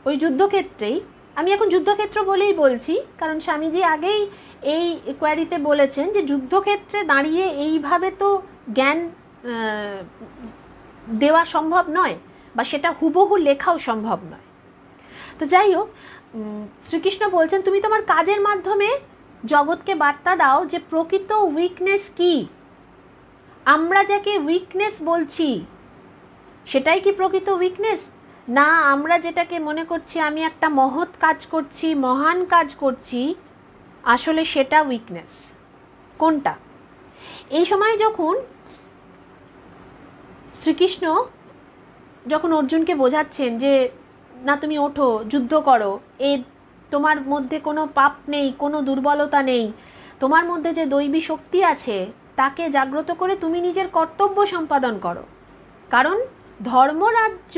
ওই যুদ্ধক্ষেত্রেই, আমি এখন যুদ্ধক্ষেত্র বলেই বলছি, কারণ স্বামীজি আগেই এই কোয়ারিতে বলেছেন যে যুদ্ধক্ষেত্রে দাঁড়িয়ে এইভাবে তো জ্ঞান দেওয়া সম্ভব নয়, বা সেটা হুবহু লেখাও সম্ভব নয়। তো যাই হোক, শ্রীকৃষ্ণ বলছেন তুমি তোমার কাজের মাধ্যমে জগৎকে বার্তা দাও যে প্রকৃত উইকনেস কি। আমরা যাকে উইকনেস বলছি সেটাই কি প্রকৃত উইকনেস? না, আমরা যেটাকে মনে করছি আমি একটা মহৎ কাজ করছি, মহান কাজ করছি, আসলে সেটা উইকনেস। কোনটা? এই সময় যখন শ্রীকৃষ্ণ যখন অর্জুনকে বোঝাচ্ছেন যে না তুমি ওঠো, যুদ্ধ করো, তোমার মধ্যে কোনো পাপ নেই, কোনো দুর্বলতা নেই, তোমার মধ্যে যে দৈবী শক্তি আছে তাকে জাগ্রত করে তুমি নিজের কর্তব্য সম্পাদন করো, কারণ ধর্মরাজ্য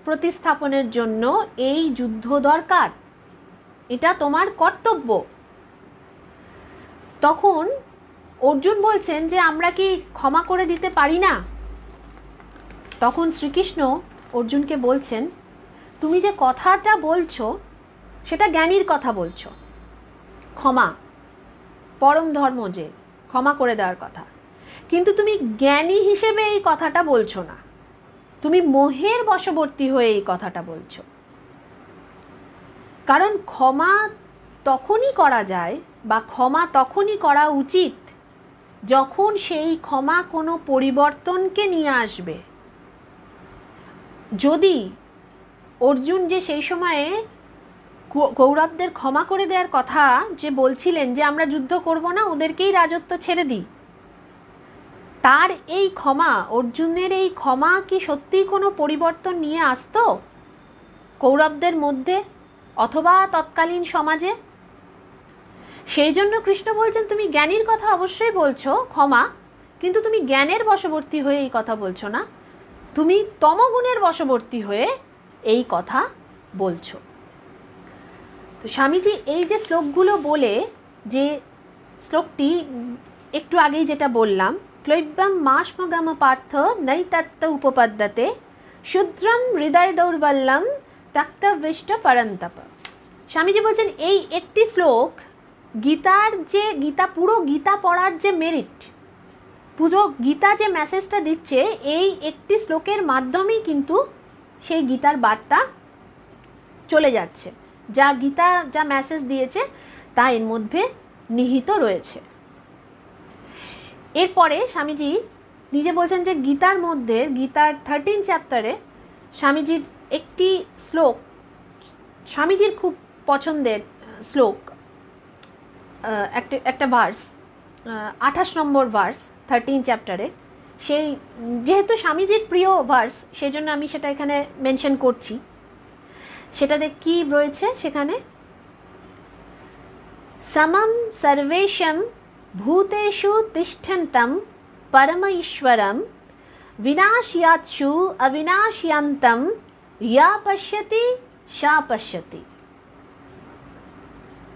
প্রতিস্থাপনের জন্য এই যুদ্ধ দরকার, এটা তোমার কর্তব্য। তখন অর্জুন বলছেন যে আমরা কি ক্ষমা করে দিতে পারি না? তখন শ্রীকৃষ্ণ অর্জুনকে বলছেন তুমি যে কথাটা বলছো সেটা জ্ঞানীর কথা বলছো, ক্ষমা পরম ধর্ম, যে ক্ষমা করে দেওয়ার কথা, কিন্তু তুমি জ্ঞানী হিসেবে এই কথাটা বলছো না, তুমি মোহের বশবর্তী হয়ে এই কথাটা বলছো। কারণ ক্ষমা তখনই করা যায়, বা ক্ষমা তখনই করা উচিত যখন সেই ক্ষমা কোনো পরিবর্তনকে নিয়ে আসবে। যদি অর্জুন যে সেই সময়ে কৌরবদের ক্ষমা করে দেওয়ার কথা যে বলছিলেন যে আমরা যুদ্ধ করব না, ওদেরকেই রাজত্ব ছেড়ে দিই, তার এই ক্ষমা, অর্জুনের এই ক্ষমা কি সত্যিই কোনো পরিবর্তন নিয়ে আসতো কৌরবদের মধ্যে অথবা তৎকালীন সমাজে? সেই জন্য কৃষ্ণ বলছেন তুমি জ্ঞানীর কথা অবশ্যই বলছো ক্ষমা, কিন্তু তুমি জ্ঞানের বশবর্তী হয়ে এই কথা বলছো না, তুমি তমগুণের বশবর্তী হয়ে এই কথা বলছো। তো স্বামীজি এই যে শ্লোকগুলো বলে, যে শ্লোকটি একটু আগেই যেটা বললাম, ক্লৈব্যম মাশ্মগম পার্থ নৈতত্ত্ব উপপদ্যতে শুদ্রম হৃদয় দৌর্বল্যম ত্যক্তবিষ্ট পরন্তপ। স্বামীজি বলছেন এই একটি শ্লোক গীতার যে পুরো গীতা পড়ার যে মেরিট, পুরো গীতা যে মেসেজটা দিচ্ছে, এই একটি শ্লোকের মাধ্যমেই কিন্তু সেই গীতার বার্তা চলে যাচ্ছে। যা গীতা যা মেসেজ দিয়েছে তা এর মধ্যে নিহিত রয়েছে। এরপরে স্বামীজি নিজে বলছেন যে গীতার মধ্যে, গীতার 13 চ্যাপ্টারে স্বামীজির একটি শ্লোক, স্বামীজির খুব পছন্দের শ্লোক, একটা ভার্স, 28 নম্বর ভার্স 13 চ্যাপ্টারে। সেই যেহেতু স্বামীজির প্রিয় ভার্স, সেই জন্য আমি সেটা এখানে মেনশন করছি। সেটাতে কি রয়েছে সেখানে, সমম সর্বেশম ভূতেষু তিষ্ঠন্তম পরম ঈশ্বরম বিনাশয়াৎসু অবিনাশয়ান্তম ইয়া পশ্যতি সা পশ্যতি।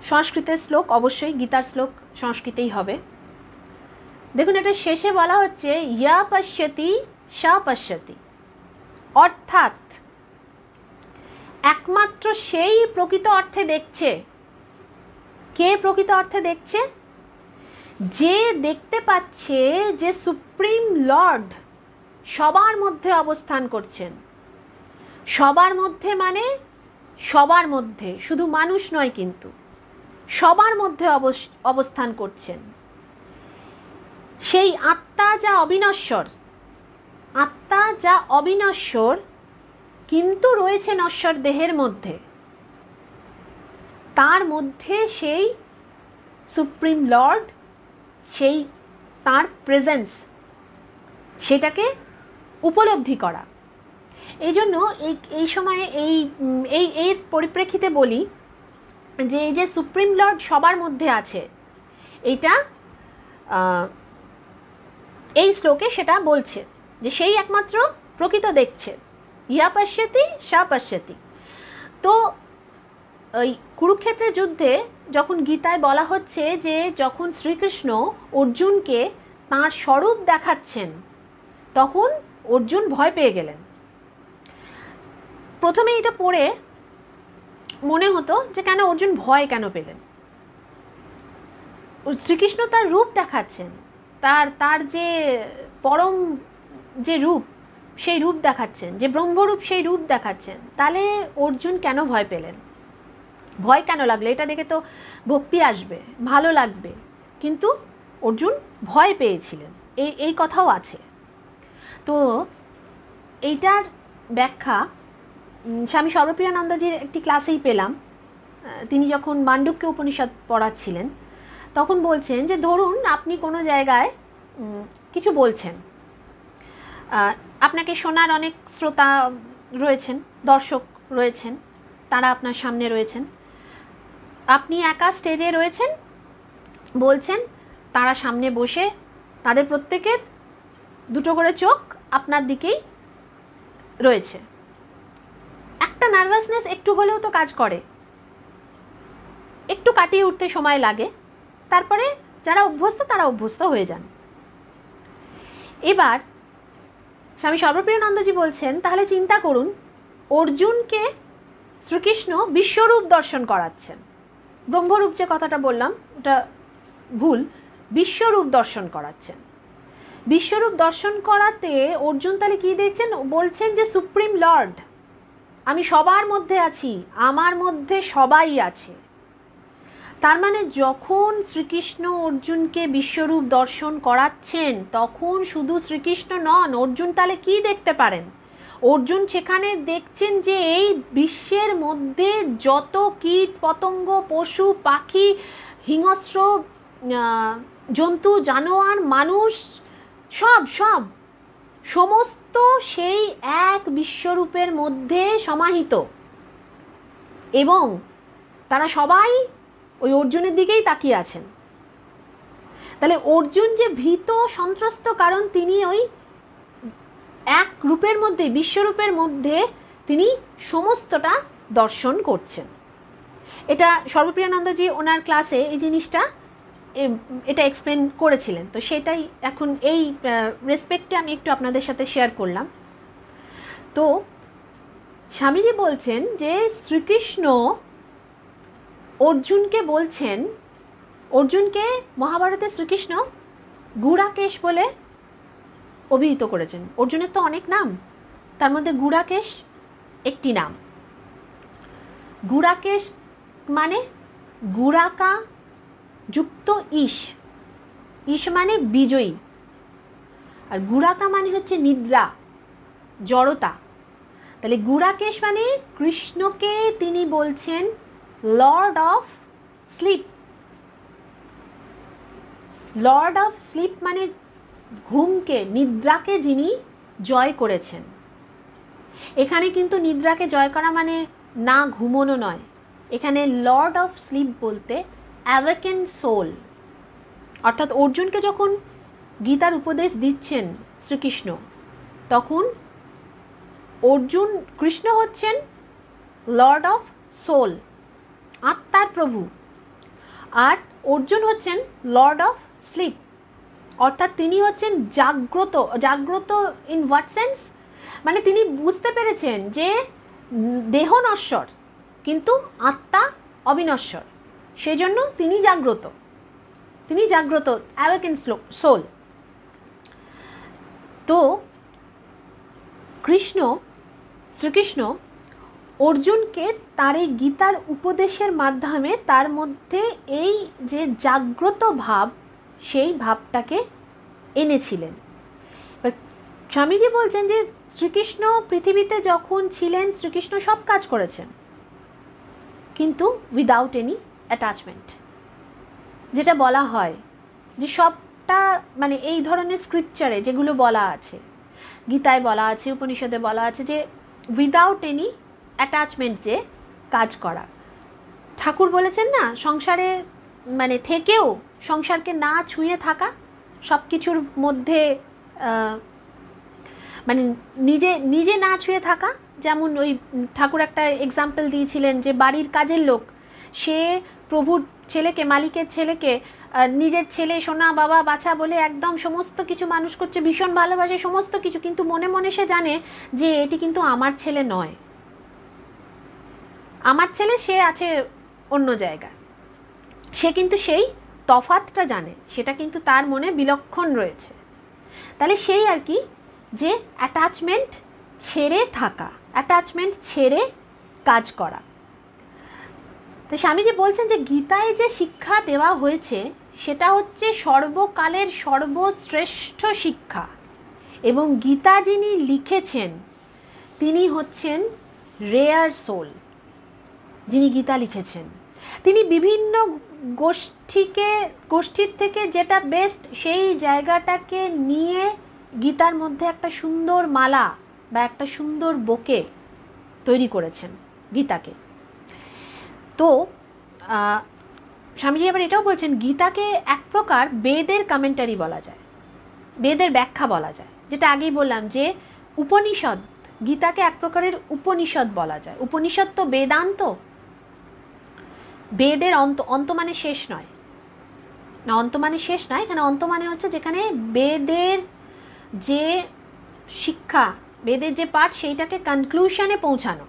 সংস্কৃতের শ্লোক, অবশ্যই গীতার শ্লোক সংস্কৃতেই হবে। দেখুন এটা শেষে বলা হচ্ছে ইয়া পশ্যতি সা পশ্যতি, অর্থাৎ একমাত্র সেই প্রকৃত অর্থে দেখছে। কে প্রকৃত অর্থে দেখছে? যে দেখতে পাচ্ছে যে সুপ্রিম লর্ড সবার মধ্যে অবস্থান করছেন। সবার মধ্যে মানে সবার মধ্যে, শুধু মানুষ নয়, কিন্তু সবার মধ্যে অবস্থান করছেন। সেই আত্মা যা অবিনশ্বর, আত্মা যা অবিনশ্বর কিন্তু রয়েছে নশ্বর দেহের মধ্যে, তার মধ্যে সেই সুপ্রিম লর্ড, সেই তার প্রেজেন্স, সেটাকে উপলব্ধি করা। এই জন্য এই সময়ে এর পরিপ্রেক্ষিতে বলি যে এই যে সুপ্রিম লর্ড সবার মধ্যে আছে, এইটা এই শ্লোকে সেটা বলছে যে সেই একমাত্র প্রকৃত দেখছে। ইয়া পশ্যতি সা পশ্যতি। তো ওই কুরুক্ষেত্রের যুদ্ধে যখন গীতায় বলা হচ্ছে যে যখন শ্রীকৃষ্ণ অর্জুনকে তাঁর স্বরূপ দেখাচ্ছেন, তখন অর্জুন ভয় পেয়ে গেলেন। প্রথমে এটা পড়ে মনে হতো যে কেন অর্জুন ভয় কেন পেলেন? শ্রীকৃষ্ণ তার রূপ দেখাচ্ছেন, তার যে পরম যে রূপ, সেই রূপ দেখাচ্ছেন, যে ব্রহ্মরূপ সেই রূপ দেখাচ্ছেন, তাহলে অর্জুন কেন ভয় পেলেন? ভয় কেন লাগলো? এটা দেখে তো ভক্তি আসবে, ভালো লাগবে, কিন্তু অর্জুন ভয় পেয়েছিলেন, এই কথাও আছে। তো এইটার ব্যাখ্যা স্বামী সর্বপ্রিয়ানন্দজির একটি ক্লাসেই পেলাম। তিনি যখন মান্ডুক্য উপনিষদ পড়াচ্ছিলেন তখন বলছেন যে ধরুন আপনি কোনো জায়গায় কিছু বলছেন, আপনাকে শোনার অনেক শ্রোতা রয়েছেন, দর্শক রয়েছেন, তারা আপনার সামনে রয়েছেন, আপনি একা স্টেজে রয়েছেন, বলছেন, তারা সামনে বসে, তাদের প্রত্যেকের দুটো করে চোখ আপনার দিকেই রয়েছে। একটা নার্ভাসনেস একটু হলেও তো কাজ করে, একটু কাটিয়ে উঠতে সময় লাগে, তারপরে যারা অভ্যস্ত তারা অভ্যস্ত হয়ে যান। এবার স্বামী সর্বপ্রিয়ানন্দজি বলছেন তাহলে চিন্তা করুন, অর্জুনকে শ্রীকৃষ্ণ বিশ্বরূপ দর্শন করাচ্ছেন। ব্রহ্মরূপ যে কথাটা বললাম ওটা ভুল, বিশ্বরূপ দর্শন করাচ্ছেন। বিশ্বরূপ দর্শন করাতে অর্জুন তাহলে কি দেখছেন? বলছেন যে সুপ্রিম লর্ড, আমি সবার মধ্যে আছি, আমার মধ্যে সবাই আছে। তার মানে যখন শ্রীকৃষ্ণ অর্জুনকে বিশ্বরূপ দর্শন করাচ্ছেন তখন শুধু শ্রীকৃষ্ণ নন, অর্জুন তাহলে কি দেখতে পারেন? অর্জুন সেখানে দেখছেন যে এই বিশ্বের মধ্যে যত কীট পতঙ্গ, পশু পাখি, হিংস্র জন্তু, জানোয়ার, মানুষ, সমস্ত সেই এক বিশ্বরূপের মধ্যে সমাহিত, এবং তারা সবাই ওই অর্জুনের দিকেই তাকিয়ে আছেন। তাহলে অর্জুন যে ভীত সন্ত্রস্ত, কারণ তিনি ওই এক রূপের মধ্যে, বিশ্বরূপের মধ্যে তিনি সমস্তটা দর্শন করছেন। এটা সর্বপ্রিয়ানন্দজি ওনার ক্লাসে এই জিনিসটা এটা এক্সপ্লেন করেছিলেন, তো সেটাই এখন এই রেসপেক্টে আমি একটু আপনাদের সাথে শেয়ার করলাম। তো স্বামীজি বলছেন যে শ্রীকৃষ্ণ অর্জুনকে বলছেন, অর্জুনকে মহাভারতে শ্রীকৃষ্ণ গুড়াকেশ বলে অভিহিত করেছেন। অর্জুনের তো অনেক নাম, তার মধ্যে গুড়াকেশ একটি নাম। গুড়াকেশ মানে গুড়াকা যুক্ত ঈশ, ঈশ মানে বিজয়ী, আর গুড়াকা মানে হচ্ছে নিদ্রা, জড়তা। তাহলে গুড়াকেশ মানে কৃষ্ণকে তিনি বলছেন lord of sleep. Lord of sleep মানে ঘুমকে, নিদ্রাকে যিনি জয় করেছেন। এখানে কিন্তু নিদ্রাকে জয় করা মানে না ঘুমোনো নয়, এখানে লর্ড অফ স্লিপ বলতে অ্যাওয়েকেন সোল। অর্থাৎ অর্জুনকে যখন গীতার উপদেশ দিচ্ছেন শ্রীকৃষ্ণ, তখন অর্জুন, কৃষ্ণ হচ্ছেন লর্ড অফ সোল, আত্মার প্রভু, আর অর্জুন হচ্ছেন লর্ড অফ স্লিপ, অর্থাৎ তিনি হচ্ছেন জাগ্রত। জাগ্রত ইন হোয়াট সেন্স? মানে তিনি বুঝতে পেরেছেন যে দেহ নশ্বর কিন্তু আত্মা অবিনশ্বর, সেজন্য তিনি জাগ্রত, তিনি জাগ্রত, অ্যাওয়েকেন সোল। তো শ্রীকৃষ্ণ অর্জুনকে তার এই গীতার উপদেশের মাধ্যমে তার মধ্যে এই যে জাগ্রত ভাব, সেই ভাবটাকে এনেছিলেন। স্বামীজি বলছেন যে শ্রীকৃষ্ণ পৃথিবীতে যখন ছিলেন, শ্রীকৃষ্ণ সব কাজ করেছেন কিন্তু উইদাউট এনি অ্যাটাচমেন্ট। যেটা বলা হয় যে সবটা, মানে এই ধরনের স্ক্রিপচারে যেগুলো বলা আছে, গীতায় বলা আছে, উপনিষদে বলা আছে যে উইদাউট এনি অ্যাটাচমেন্ট যে কাজ করা। ঠাকুর বলেছেন না, সংসারে মানে থেকেও সংসারকে না ছুঁয়ে থাকা, সব কিছুর মধ্যে মানে নিজে না ছুঁয়ে থাকা। যেমন ওই ঠাকুর একটা এক্সাম্পল দিয়েছিলেন যে বাড়ির কাজের লোক, সে প্রভুর ছেলেকে, মালিকের ছেলেকে নিজের ছেলে, সোনা বাবা বাছা বলে একদম সমস্ত কিছু মানুষ করছে, ভীষণ ভালোবাসে সমস্ত কিছু, কিন্তু মনে মনে সে জানে যে এটি কিন্তু আমার ছেলে নয়, আমার ছেলে, সে আছে অন্য জায়গায়। সে কিন্তু সেই তফাতটা জানে, সেটা কিন্তু তার মনে বিলক্ষণ রয়েছে। তাহলে সেই আর কি, যে অ্যাটাচমেন্ট ছেড়ে থাকা, অ্যাটাচমেন্ট ছেড়ে কাজ করা। তো স্বামীজি বলছেন যে গীতায় যে শিক্ষা দেওয়া হয়েছে সেটা হচ্ছে সর্বকালের সর্বশ্রেষ্ঠ শিক্ষা, এবং গীতা যিনি লিখেছেন তিনি হচ্ছেন রেয়ার সোল। যিনি গীতা লিখেছেন তিনি বিভিন্ন গোষ্ঠীর থেকে যেটা বেস্ট সেই জায়গাটাকে নিয়ে গীতার মধ্যে একটা সুন্দর মালা বা একটা সুন্দর বোকে তৈরি করেছেন গীতাকে। তো স্বামীজি আবার এটাও বলছেন, গীতাকে এক প্রকার বেদের কমেন্টারি বলা যায়, বেদের ব্যাখ্যা বলা যায়। যেটা আগেই বললাম যে উপনিষদ, গীতাকে এক প্রকারের উপনিষদ বলা যায়। উপনিষদ তো বেদান্ত, বেদের অন্ত মানে শেষ নয়, না অন্ত মানে শেষ নয়, এখানে অন্ত মানে হচ্ছে যেখানে বেদের যে শিক্ষা, বেদের যে পাঠ, সেইটাকে কনক্লুশনে পৌঁছানো,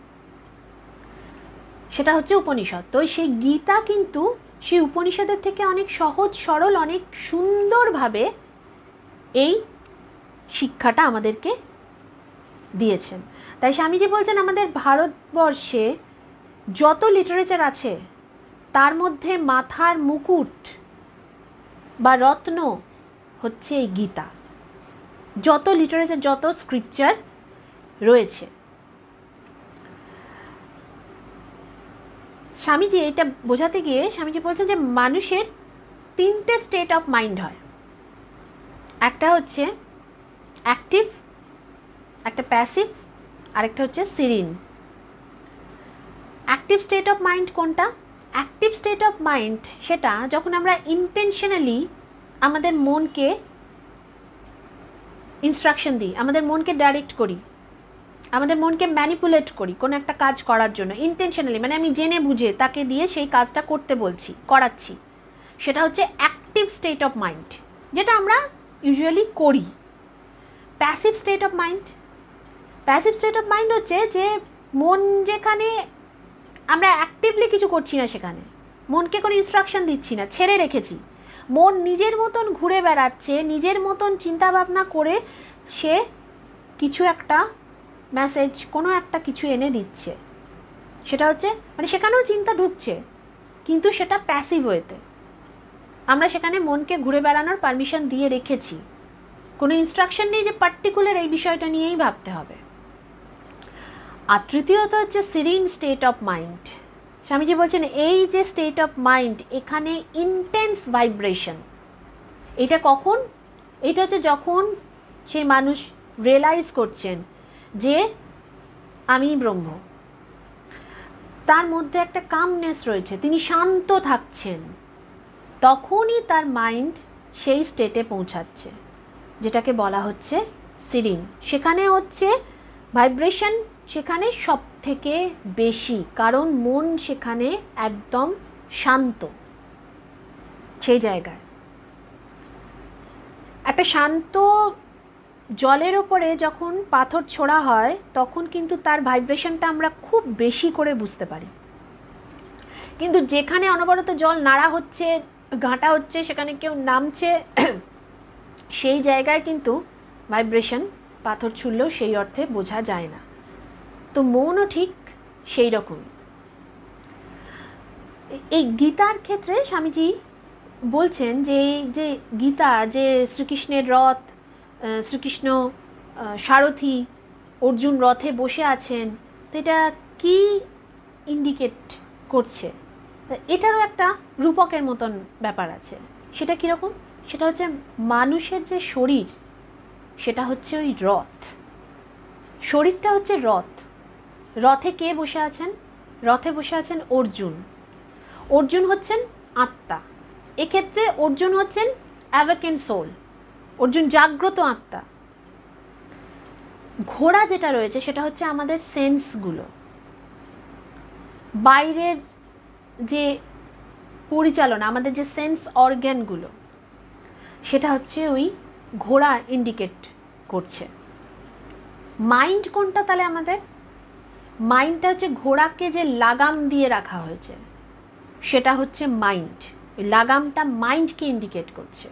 সেটা হচ্ছে উপনিষদ। তো সেই গীতা কিন্তু সেই উপনিষদের থেকে অনেক সহজ সরল, অনেক সুন্দরভাবে এই শিক্ষাটা আমাদেরকে দিয়েছেন। তাই স্বামীজি বলছেন আমাদের ভারতবর্ষে যত লিটারেচার আছে তার মধ্যে মাথার মুকুট বা রত্ন হচ্ছে এই গীতা। যত লিটারেচার, যত স্ক্রিপচার রয়েছে, স্বামীজি এটা বোঝাতে গিয়ে স্বামীজি বলছেন যে মানুষের তিনটে স্টেট অফ মাইন্ড হয়। একটা হচ্ছে অ্যাক্টিভ, একটা প্যাসিভ, আরেকটা হচ্ছে Sirin. Active state of mind কোনটা? অ্যাক্টিভ স্টেট অফ মাইন্ড সেটা যখন আমরা ইন্টেনশনালি আমাদের মনকে ইনস্ট্রাকশন দিই, আমাদের মনকে ডাইরেক্ট করি, আমাদের মনকে ম্যানিপুলেট করি কোনো একটা কাজ করার জন্য ইন্টেনশনালি, মানে আমি জেনে বুঝে তাকে দিয়ে সেই কাজটা করতে বলছি, করাচ্ছি, সেটা হচ্ছে অ্যাক্টিভ স্টেট অফ মাইন্ড, যেটা আমরা ইউজুয়ালি করি। Passive state of mind, passive state of mind হচ্ছে যে মন যেখানে আমরা অ্যাক্টিভলি কিছু করছি না, সেখানে মনকে কোনো ইনস্ট্রাকশন দিচ্ছি না, ছেড়ে রেখেছি, মন নিজের মতন ঘুরে বেড়াচ্ছে, নিজের মতন চিন্তা ভাবনা করে সে কিছু একটা মেসেজ, কোনো একটা কিছু এনে দিচ্ছে। সেটা হচ্ছে মানে সেখানেও চিন্তা ঢুকছে, কিন্তু সেটা প্যাসিভ ওয়েতে। আমরা সেখানে মনকে ঘুরে বেড়ানোর পারমিশন দিয়ে রেখেছি, কোনো ইনস্ট্রাকশন নেই যে পার্টিকুলার এই বিষয়টা নিয়েই ভাবতে হবে। আর তৃতীয়ত হচ্ছে Sirin state of mind. Swamiji বলছেন এই যে স্টেট অফ মাইন্ড, এখানে ইন্টেন্স ভাইব্রেশন। এটা কখন? এটা হচ্ছে যখন সেই মানুষ রিয়েলাইজ করছেন যে আমি ব্রহ্ম, তার মধ্যে একটা কামনেস রয়েছে, তিনি শান্ত থাকছেন, তখনই তার মাইন্ড সেই স্টেটে পৌঁছাচ্ছে যেটাকে বলা হচ্ছে সিরিন। সেখানে হচ্ছে ভাইব্রেশন সেখানে সব থেকে বেশি, কারণ মন সেখানে একদম শান্ত। সেই জায়গায় একটা শান্ত জলের ওপরে যখন পাথর ছোড়া হয় তখন কিন্তু তার ভাইব্রেশনটা আমরা খুব বেশি করে বুঝতে পারি, কিন্তু যেখানে অনবরত জল নাড়া হচ্ছে, ঘাঁটা হচ্ছে, সেখানে কেউ নামছে, সেই জায়গায় কিন্তু ভাইব্রেশন পাথর ছুঁড়লেও সেই অর্থে বোঝা যায় না। তো মনও ঠিক সেই রকম। এই গীতার ক্ষেত্রে স্বামীজি বলছেন যে যে গীতা, যে শ্রীকৃষ্ণের রথ, শ্রীকৃষ্ণ সারথি, অর্জুন রথে বসে আছেন, তো এটা কি ইন্ডিকেট করছে? এটারও একটা রূপকের মতন ব্যাপার আছে। সেটা কীরকম? সেটা হচ্ছে মানুষের যে শরীর, সেটা হচ্ছে ওই রথ। শরীরটা হচ্ছে রথ। রথে কে বসে আছেন? রথে বসে আছেন অর্জুন। অর্জুন হচ্ছেন আত্মা। এক্ষেত্রে অর্জুন হচ্ছেন অ্যাওয়েকেন সোল, অর্জুন জাগ্রত আত্মা। ঘোড়া যেটা রয়েছে সেটা হচ্ছে আমাদের সেন্সগুলো, বাইরের যে পরিচালনা, আমাদের যে সেন্স অর্গ্যানগুলো, সেটা হচ্ছে ওই ঘোড়া ইন্ডিকেট করছে। মাইন্ড কোনটা তাহলে আমাদের? মাইন্ডটা হচ্ছে ঘোড়াকে যে লাগাম দিয়ে রাখা হয়েছে, সেটা হচ্ছে মাইন্ড। ওই লাগামটা মাইন্ডকে ইন্ডিকেট করছে।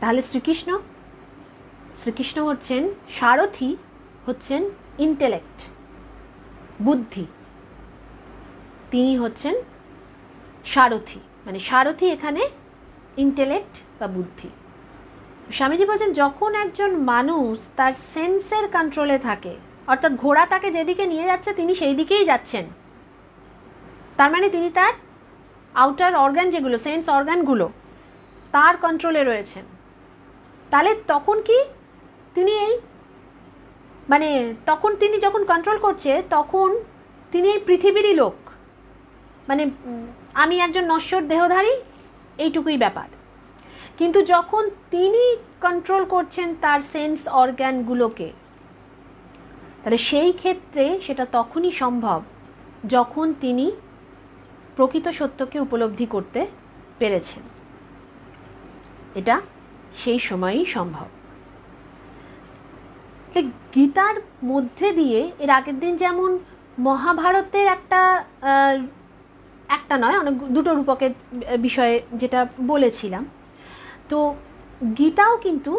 তাহলে শ্রীকৃষ্ণ, শ্রীকৃষ্ণ হচ্ছেন সারথি, হচ্ছেন ইন্টেলেক্ট, বুদ্ধি। তিনি হচ্ছেন সারথি, মানে সারথি এখানে ইন্টেলেক্ট বা বুদ্ধি। স্বামীজি বলছেন যখন একজন মানুষ তার সেন্সের কন্ট্রোলে থাকে, অর্থাৎ ঘোড়া তাকে যেদিকে নিয়ে যাচ্ছে তিনি সেই দিকেই যাচ্ছেন, তার মানে তিনি তার আউটার অর্গান, যেগুলো সেন্স অর্গানগুলো, তার কন্ট্রোলে রয়েছেন। তাহলে তখন কি তিনি এই মানে তখন তিনি যখন কন্ট্রোল করছে তখন তিনি এই পৃথিবীরই লোক, মানে আমি একজন নশ্বর দেহধারী, এইটুকুই ব্যাপার। কিন্তু যখন তিনি কন্ট্রোল করছেন তার সেন্স অর্গানগুলোকে, তাহলে সেই ক্ষেত্রে সেটা তখনই সম্ভব যখন তিনি প্রকৃত সত্যকে উপলব্ধি করতে পেরেছেন। এটা সেই সময়ই সম্ভব। গীতার মধ্যে দিয়ে এর আগের দিন যেমন মহাভারতের একটা নয়, অনেক দুটো রূপকের বিষয়ে যেটা বলেছিলাম, তো গীতাও কিন্তু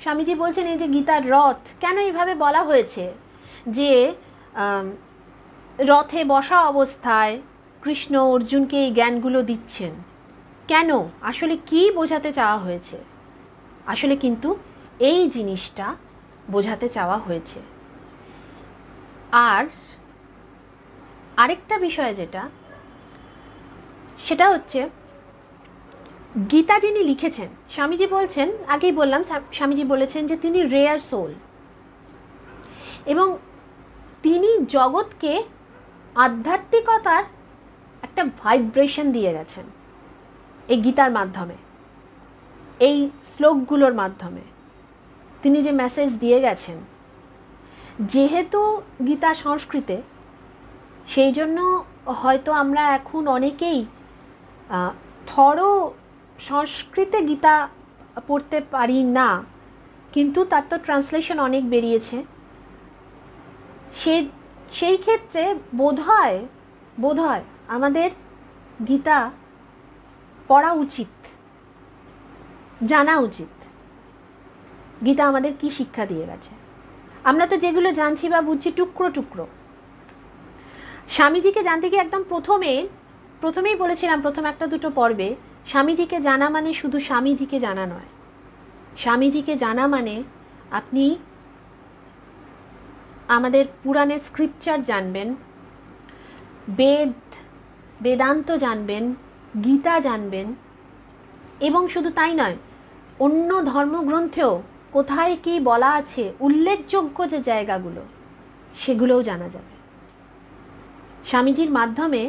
স্বামীজি বলছেন এই যে গীতার রথ কেন এইভাবে বলা হয়েছে, যে রথে বসা অবস্থায় কৃষ্ণ অর্জুনকে এই জ্ঞানগুলো দিচ্ছেন, কেন, আসলে কি বোঝাতে চাওয়া হয়েছে? আসলে কিন্তু এই জিনিসটা বোঝাতে চাওয়া হয়েছে। আর আরেকটা বিষয় যেটা, সেটা হচ্ছে গীতা যিনি লিখেছেন, স্বামীজি বলছেন, আগেই বললাম স্বামীজি বলেছেন যে তিনি রেয়ার সোল, এবং তিনি জগৎকে আধ্যাত্মিকতার একটা ভাইব্রেশন দিয়ে গেছেন এই গীতার মাধ্যমে, এই শ্লোকগুলোর মাধ্যমে তিনি যে মেসেজ দিয়ে গেছেন। যেহেতু গীতা সংস্কৃতে, সেই জন্য হয়তো আমরা এখন অনেকেই থরো সংস্কৃতে গীতা পড়তে পারি না, কিন্তু তার তো ট্রান্সলেশন অনেক বেরিয়েছে। সে সেই ক্ষেত্রে বোধহয় আমাদের গীতা পড়া উচিত, জানা উচিত গীতা আমাদের কি শিক্ষা দিয়ে গেছে। আমরা তো যেগুলো জানছি বা বুঝছি টুকরো টুকরো। স্বামীজিকে জানতে গিয়ে একদম প্রথমেই বলেছিলাম প্রথম একটা দুটো পর্বে, স্বামীজিকে জানা মানে শুধু স্বামীজিকে জানা নয়। স্বামীজিকে জানা মানে আপনি আমাদের পুরাণের স্ক্রিপচার জানবেন, বেদান্ত জানবেন, গীতা জানবেন, এবং শুধু তাই নয়, অন্য ধর্মগ্রন্থেও কোথায় কি বলা আছে উল্লেখযোগ্য যে জায়গাগুলো সেগুলোও জানা যাবে। স্বামীজির মাধ্যমে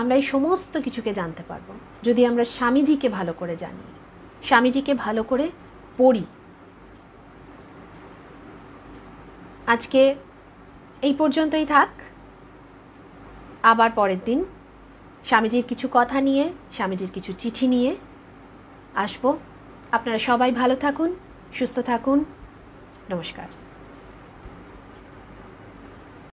আমরা এই সমস্ত কিছুকে জানতে পারবো যদি আমরা স্বামীজিকে ভালো করে জানি, স্বামীজিকে ভালো করে পড়ি। আজকে এই পর্যন্তই থাক। আবার পরের দিন স্বামীজির কিছু কথা নিয়ে, স্বামীজির কিছু চিঠি নিয়ে আসবো। আপনারা সবাই ভালো থাকুন, সুস্থ থাকুন। নমস্কার।